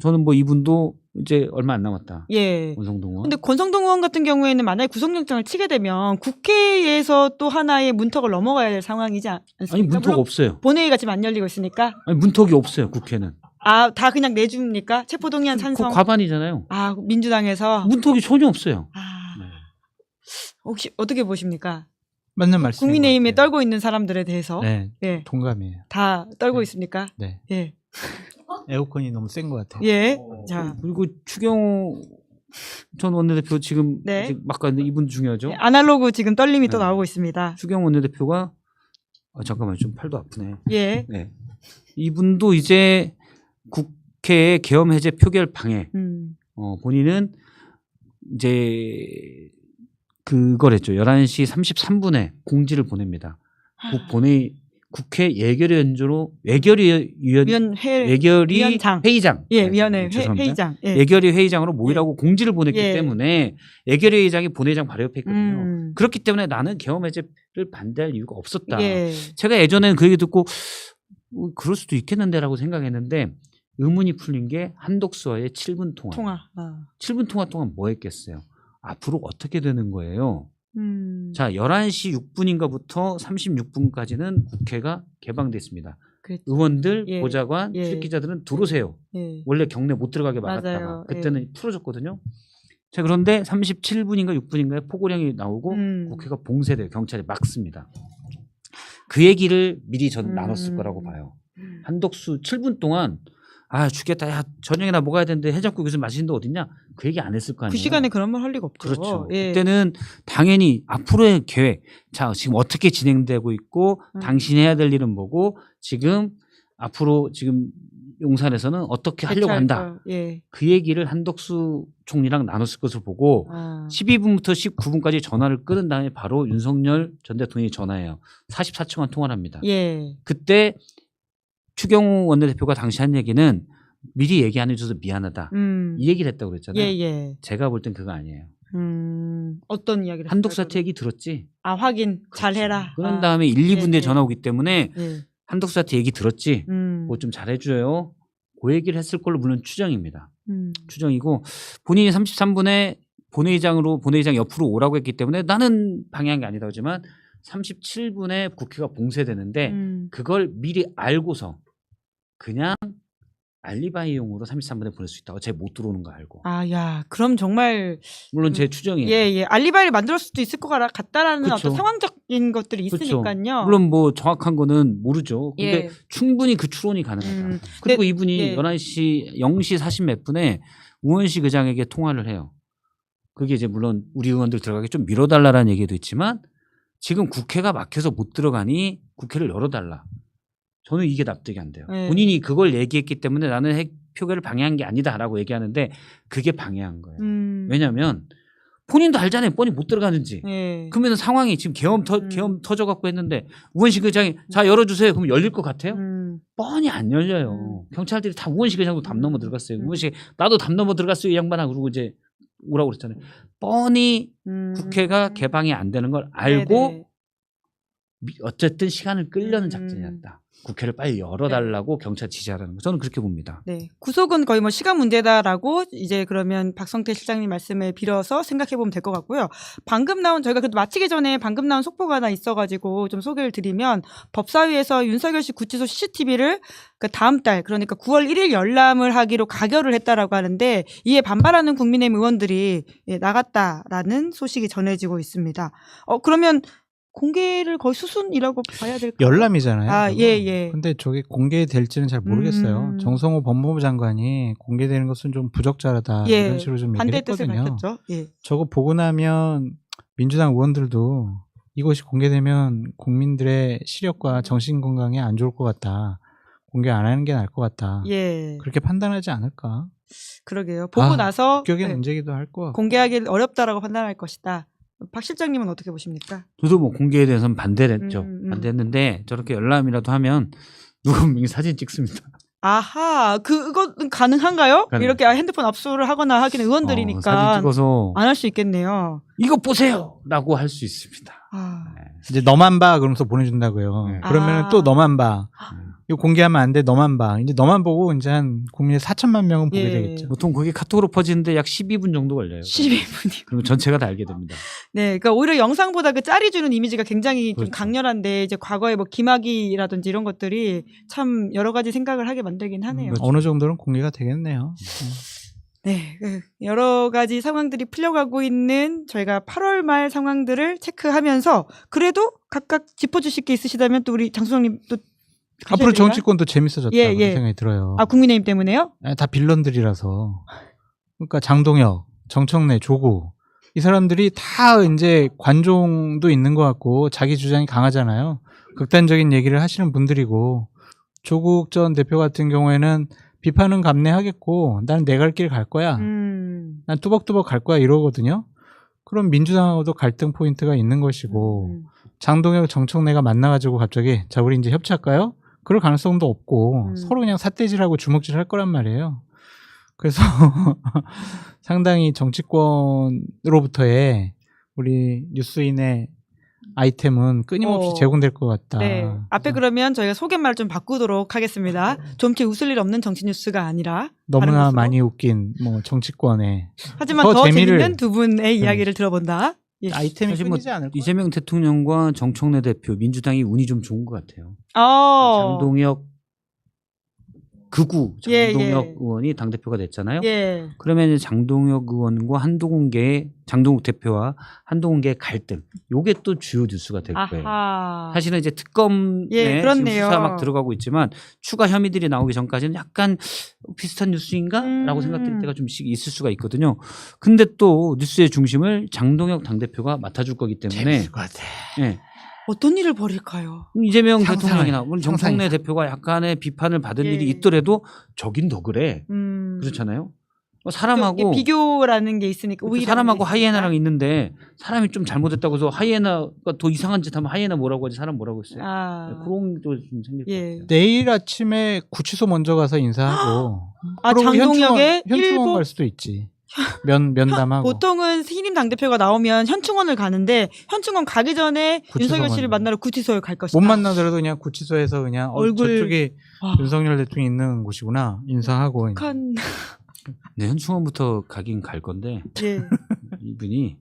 Speaker 2: 저는 뭐 이분도 이제 얼마 안 남았다.
Speaker 1: 예.
Speaker 2: 권성동 의원.
Speaker 1: 근데 권성동 의원 같은 경우에는 만약에 구속영장을 치게 되면 국회에서 또 하나의 문턱을 넘어가야 될 상황이지 않습니까?
Speaker 2: 아니 문턱
Speaker 1: 물론
Speaker 2: 없어요.
Speaker 1: 본회의가 지금 안 열리고 있으니까.
Speaker 2: 아니 문턱이 없어요. 국회는.
Speaker 1: 다 그냥 내줍니까? 체포동의안 찬성.
Speaker 2: 그 과반이잖아요.
Speaker 1: 민주당에서.
Speaker 2: 문턱이 전혀 없어요.
Speaker 1: 네. 혹시 어떻게 보십니까?
Speaker 3: 맞는 말씀.
Speaker 1: 국민의힘에 떨고 있는 사람들에 대해서.
Speaker 3: 네,
Speaker 1: 예.
Speaker 3: 동감이에요.
Speaker 1: 다 떨고
Speaker 3: 네.
Speaker 1: 있습니까?
Speaker 3: 네,
Speaker 1: 예.
Speaker 3: 에어컨이 너무 센 것 같아요.
Speaker 1: 예. 자.
Speaker 2: 그리고 추경호 전 원내대표 지금
Speaker 1: 네.
Speaker 2: 아직 막 갔는데 이분 중요하죠.
Speaker 1: 아날로그 지금 떨림이 또
Speaker 2: 네.
Speaker 1: 나오고 있습니다.
Speaker 2: 추경호 원내대표가 잠깐만 좀 팔도 아프네.
Speaker 1: 예.
Speaker 2: 네. 이분도 이제 국회의 계엄 해제 표결 방해. 본인은 이제 그거랬죠. 11시 33분에 공지를 보냅니다. 국회
Speaker 1: 위원장.
Speaker 2: 회의장.
Speaker 1: 예,
Speaker 2: 네,
Speaker 1: 위원회
Speaker 2: 죄송합니다.
Speaker 1: 회의장. 예.
Speaker 2: 예결위 회의장으로 모이라고 공지를 보냈기
Speaker 1: 예.
Speaker 2: 때문에 예결위 회의장이 본회의장 바로 옆에 있거든요.
Speaker 1: 음.
Speaker 2: 그렇기 때문에 나는 계엄 해제를 반대할 이유가 없었다.
Speaker 1: 예.
Speaker 2: 제가 예전에는 그 얘기 듣고 그럴 수도 있겠는데라고 생각했는데 의문이 풀린 게 한독수와의 7분 통화. 7분 통화 동안 뭐 했겠어요? 앞으로 어떻게 되는 거예요? 자, 11시 6분인가부터 36분까지는 국회가 개방됐습니다.
Speaker 1: 그랬죠.
Speaker 2: 의원들,
Speaker 1: 예.
Speaker 2: 보좌관,
Speaker 1: 예.
Speaker 2: 출입기자들은 들어오세요.
Speaker 1: 예.
Speaker 2: 원래 경내 못 들어가게 막았다가
Speaker 1: 맞아요.
Speaker 2: 그때는
Speaker 1: 예.
Speaker 2: 풀어줬거든요. 자, 그런데 37분인가 6분인가에 포고령이 나오고 국회가 봉쇄돼요. 경찰이 막습니다. 그 얘기를 미리 전 나눴을 거라고 봐요. 한덕수 7분 동안 죽겠다. 야, 저녁에 나 먹어야 되는데 해장국 요즘 맛있는 데 어딨냐? 그 얘기 안 했을 거 아니에요.
Speaker 1: 그 시간에 그런 말 할 리가 없죠.
Speaker 2: 그렇죠.
Speaker 1: 예.
Speaker 2: 그때는 당연히 앞으로의 계획, 자 지금 어떻게 진행되고 있고 당신이 해야 될 일은 뭐고 지금 앞으로 지금 용산에서는 어떻게 하려고 한다.
Speaker 1: 예.
Speaker 2: 그 얘기를 한덕수 총리랑 나눴을 것을 보고 12분부터 19분까지 전화를 끊은 다음에 바로 윤석열 전 대통령이 전화해요. 44초간 통화를 합니다.
Speaker 1: 예.
Speaker 2: 그때 추경호 원내대표가 당시 한 얘기는 미리 얘기 안 해줘서 미안하다. 이 얘기를 했다고 그랬잖아요.
Speaker 1: 예.
Speaker 2: 제가 볼 땐 그거 아니에요.
Speaker 1: 어떤 이야기를
Speaker 2: 한독수 사태 얘기 들었지?
Speaker 1: 확인 잘해라.
Speaker 2: 그런 다음에 1, 2분에
Speaker 1: 예.
Speaker 2: 전화 오기 때문에
Speaker 1: 예.
Speaker 2: 한독수 사태 얘기 들었지?
Speaker 1: 뭐
Speaker 2: 뭐 좀 잘해줘요. 그 얘기를 했을 걸로 물론 추정입니다. 추정이고 본인이 33분에 본회의장 옆으로 오라고 했기 때문에 나는 방해한 게 아니다 하지만 37분에 국회가 봉쇄되는데 그걸 미리 알고서 그냥 알리바이용으로 33분에 보낼 수 있다고. 쟤 못 들어오는 거 알고.
Speaker 1: 그럼 정말
Speaker 2: 물론 제 추정이에요.
Speaker 1: 예. 알리바이를 만들 수도 있을 것 같다라는
Speaker 2: 그쵸.
Speaker 1: 어떤 상황적인 것들이
Speaker 2: 그쵸.
Speaker 1: 있으니까요.
Speaker 2: 물론 뭐 정확한 거는 모르죠. 근데
Speaker 1: 예.
Speaker 2: 충분히 그 추론이 가능하다.
Speaker 1: 근데,
Speaker 2: 그리고 이분이
Speaker 1: 예.
Speaker 2: 11시 0시 40 몇 분에 우원식 의장에게 통화를 해요. 그게 이제 물론 우리 의원들 들어가기 좀 밀어달라라는 얘기도 있지만 지금 국회가 막혀서 못 들어가니 국회를 열어달라. 저는 이게 납득이 안 돼요.
Speaker 1: 네.
Speaker 2: 본인이 그걸 얘기했기 때문에 나는 핵 표결을 방해한 게 아니다라고 얘기하는데 그게 방해한 거예요. 왜냐하면 본인도 알잖아요. 뻔히 못 들어가는지.
Speaker 1: 예.
Speaker 2: 그러면 상황이 지금 계엄 터져갖고 했는데 우원식 의장이 자 열어주세요. 그럼 열릴 것 같아요? 뻔히 안 열려요. 경찰들이 다 우원식 의장도 담 넘어 들어갔어요. 우원식 나도 담 넘어 들어갔어요. 이 양반아. 그러고 이제 오라고 그랬잖아요. 뻔히 국회가 개방이 안 되는 걸 알고
Speaker 1: 네네.
Speaker 2: 어쨌든 시간을 끌려는
Speaker 1: 음.
Speaker 2: 작전이었다. 국회를 빨리 열어달라고 경찰 지시하라는 거. 저는 그렇게 봅니다.
Speaker 1: 네. 구속은 거의 뭐 시간 문제다라고 이제 그러면 박성태 실장님 말씀에 빌어서 생각해 보면 될 것 같고요. 방금 나온 저희가 그래도 마치기 전에 방금 나온 속보가 하나 있어가지고 좀 소개를 드리면 법사위에서 윤석열 씨 구치소 CCTV를 그 다음 달 그러니까 9월 1일 열람을 하기로 가결을 했다라고 하는데 이에 반발하는 국민의힘 의원들이 나갔다라는 소식이 전해지고 있습니다. 그러면 공개를 거의 수순이라고 봐야 될까요?
Speaker 3: 열람이잖아요.
Speaker 1: 아,
Speaker 3: 그거.
Speaker 1: 예.
Speaker 3: 근데 저게 공개될지는 잘 모르겠어요. 정성호 법무부 장관이 공개되는 것은 좀 부적절하다
Speaker 1: 예.
Speaker 3: 이런 식으로 좀 얘기를
Speaker 1: 반대 뜻을
Speaker 3: 했거든요.
Speaker 1: 밝혔죠. 예.
Speaker 3: 저거 보고 나면 민주당 의원들도 이것이 공개되면 국민들의 시력과 정신 건강에 안 좋을 것 같다. 공개 안 하는 게 나을 것 같다.
Speaker 1: 예.
Speaker 3: 그렇게 판단하지 않을까?
Speaker 1: 그러게요. 보고 나서
Speaker 3: 국격의
Speaker 1: 네,
Speaker 3: 문제기도 할 것 같고.
Speaker 1: 공개하기 어렵다라고 판단할 것이다. 박 실장님은 어떻게 보십니까?
Speaker 2: 저도 뭐 공개에 대해서는 반대를 했죠. 반대했는데 저렇게 열람이라도 하면 누가 분명히 사진 찍습니다.
Speaker 1: 아하, 그건 가능한가요?
Speaker 2: 가능.
Speaker 1: 이렇게 핸드폰 압수를 하거나 하기는 의원들이니까
Speaker 2: 사진 찍어서
Speaker 1: 안 할 수 있겠네요.
Speaker 2: 이거 보세요라고 할 수 있습니다.
Speaker 1: 아,
Speaker 3: 이제 너만 봐 그러면서 보내준다고요.
Speaker 2: 네.
Speaker 3: 그러면 또 너만 봐. 이거 공개하면 안 돼. 너만 봐. 이제 너만 보고 이제 한 국민의 4천만 명은 보게
Speaker 1: 예.
Speaker 3: 되겠죠.
Speaker 2: 보통 그게 카톡으로 퍼지는데 약 12분 정도 걸려요.
Speaker 1: 12분이.
Speaker 2: 그러면 전체가 다 알게 됩니다.
Speaker 1: 네, 그러니까 오히려 영상보다 그 짤이 주는 이미지가 굉장히 좀
Speaker 2: 그렇죠.
Speaker 1: 강렬한데 이제 과거에 뭐 김학이라든지 이런 것들이 참 여러 가지 생각을 하게 만들긴 하네요.
Speaker 2: 그렇죠.
Speaker 3: 어느 정도는 공개가 되겠네요.
Speaker 1: 네, 여러 가지 상황들이 풀려가고 있는 저희가 8월 말 상황들을 체크하면서 그래도 각각 짚어주실 게 있으시다면 또 우리 장수장님 또
Speaker 3: 앞으로
Speaker 1: 가셔야 되나?
Speaker 3: 정치권도 재밌어졌다고
Speaker 1: 예, 예.
Speaker 3: 생각이 들어요.
Speaker 1: 아 국민의힘 때문에요?
Speaker 3: 아니, 다 빌런들이라서. 그러니까 장동혁, 정청래, 조국 이 사람들이 다 이제 관종도 있는 것 같고 자기 주장이 강하잖아요. 극단적인 얘기를 하시는 분들이고 조국 전 대표 같은 경우에는 비판은 감내하겠고 나는 내 갈 길 갈 거야. 난 뚜벅뚜벅 갈 거야 이러거든요. 그럼 민주당하고도 갈등 포인트가 있는 것이고 장동혁, 정청래가 만나가지고 갑자기 자 우리 이제 협치할까요? 그럴 가능성도 없고 서로 그냥 삿대질하고 주먹질 할 거란 말이에요. 그래서 상당히 정치권으로부터의 우리 뉴스인의 아이템은 끊임없이 제공될 것 같다.
Speaker 1: 네. 앞에 그러면 저희가 소개말 좀 바꾸도록 하겠습니다. 좀치 웃을 일 없는 정치 뉴스가 아니라 다른
Speaker 3: 너무나
Speaker 1: 것으로.
Speaker 3: 많이 웃긴 뭐 정치권에
Speaker 1: 하지만 더 재밌는 두 분의 이야기를 들어본다. 예.
Speaker 3: 아이템이
Speaker 2: 사실 뭐
Speaker 3: 끊이지 않을 거예요.
Speaker 2: 이재명 대통령과 정청래 대표 민주당이 운이 좀 좋은 것 같아요. 장동혁 극우 장동혁 의원이 당대표가 됐잖아요.
Speaker 1: 예.
Speaker 2: 그러면 이제 장동혁 의원과 장동욱 대표와 한동훈계의 갈등 요게 또 주요 뉴스가 될 거예요.
Speaker 1: 아하.
Speaker 2: 사실은 이제 특검에 지금
Speaker 1: 그렇네요.
Speaker 2: 수사 막 들어가고 있지만 추가 혐의들이 나오기 전까지는 약간 비슷한 뉴스인가라고 생각될 때가 좀 있을 수가 있거든요. 근데 또 뉴스의 중심을 장동혁 당대표가 맡아줄 거기 때문에
Speaker 3: 재밌을 것 같아.
Speaker 2: 예.
Speaker 1: 어떤 일을 벌일까요?
Speaker 2: 이재명
Speaker 3: 상상을,
Speaker 2: 대통령이나 물론 정청래
Speaker 3: 상상이다.
Speaker 2: 대표가 약간의 비판을 받을
Speaker 1: 예.
Speaker 2: 일이 있더라도 저긴 더 그래. 그렇잖아요. 사람하고
Speaker 1: 비교라는 게 있으니까
Speaker 2: 그렇죠.
Speaker 1: 우위라는
Speaker 2: 사람하고
Speaker 1: 게 있으니까.
Speaker 2: 하이에나랑 있는데 사람이 좀 잘못했다고 해서 하이에나가 더 이상한 짓 하면 하이에나 뭐라고 하지 사람 뭐라고 했어요. 그런 게 좀 생길 것 같아요.
Speaker 3: 내일 아침에 구치소 먼저 가서 인사하고 그러고
Speaker 1: 장동혁의
Speaker 3: 현충원
Speaker 1: 일본
Speaker 3: 갈 수도 있지. 면담하고.
Speaker 1: 보통은 신임 당대표가 나오면 현충원을 가는데 현충원 가기 전에 윤석열 씨를 만나러 구치소에 갈 것이다.
Speaker 3: 못 만나더라도 그냥 구치소에서 그냥
Speaker 1: 얼굴-
Speaker 3: 저쪽에
Speaker 1: 와.
Speaker 3: 윤석열 대통령이 있는 곳이구나 인사하고.
Speaker 1: 북한
Speaker 2: 네, 현충원부터 가긴 갈 건데
Speaker 1: 예.
Speaker 2: 이분이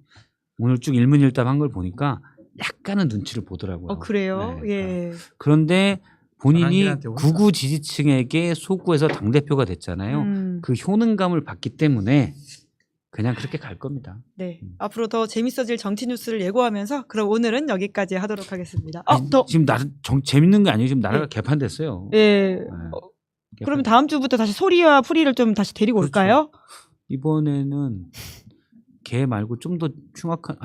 Speaker 2: 오늘 쭉 일문일답한 걸 보니까 약간은 눈치를 보더라고요.
Speaker 1: 그래요?
Speaker 2: 네,
Speaker 1: 예.
Speaker 2: 그런데 본인이
Speaker 3: 전환기한테 혼자.
Speaker 2: 극우 지지층에게 소구해서 당대표가 됐잖아요. 그 효능감을 받기 때문에 그냥 그렇게 갈 겁니다.
Speaker 1: 네. 앞으로 더 재밌어질 정치 뉴스를 예고하면서 그럼 오늘은 여기까지 하도록 하겠습니다.
Speaker 2: 아니, 지금 재밌는 게 아니에요. 지금 나라가 개판됐어요.
Speaker 1: 예.
Speaker 2: 네.
Speaker 1: 그러면 다음 주부터 다시 소리와 풀이를 좀 다시 데리고
Speaker 2: 그렇죠.
Speaker 1: 올까요?
Speaker 2: 이번에는 개 말고 좀 더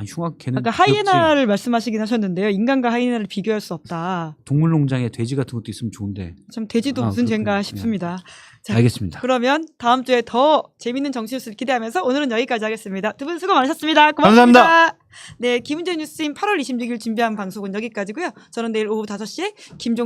Speaker 2: 흉악개는
Speaker 1: 아까 하이에나를 말씀하시긴 하셨는데요. 인간과 하이에나를 비교할 수 없다.
Speaker 2: 동물농장에 돼지 같은 것도 있으면 좋은데.
Speaker 1: 참 돼지도 무슨
Speaker 2: 그렇군요.
Speaker 1: 죄인가 싶습니다. 자,
Speaker 2: 알겠습니다.
Speaker 1: 그러면 다음 주에 더 재밌는 정치 뉴스를 기대하면서 오늘은 여기까지 하겠습니다. 두 분 수고 많으셨습니다. 고맙습니다.
Speaker 3: 감사합니다.
Speaker 1: 네, 김은재 뉴스인 8월 26일 준비한 방송은 여기까지고요. 저는 내일 오후 5시에 김종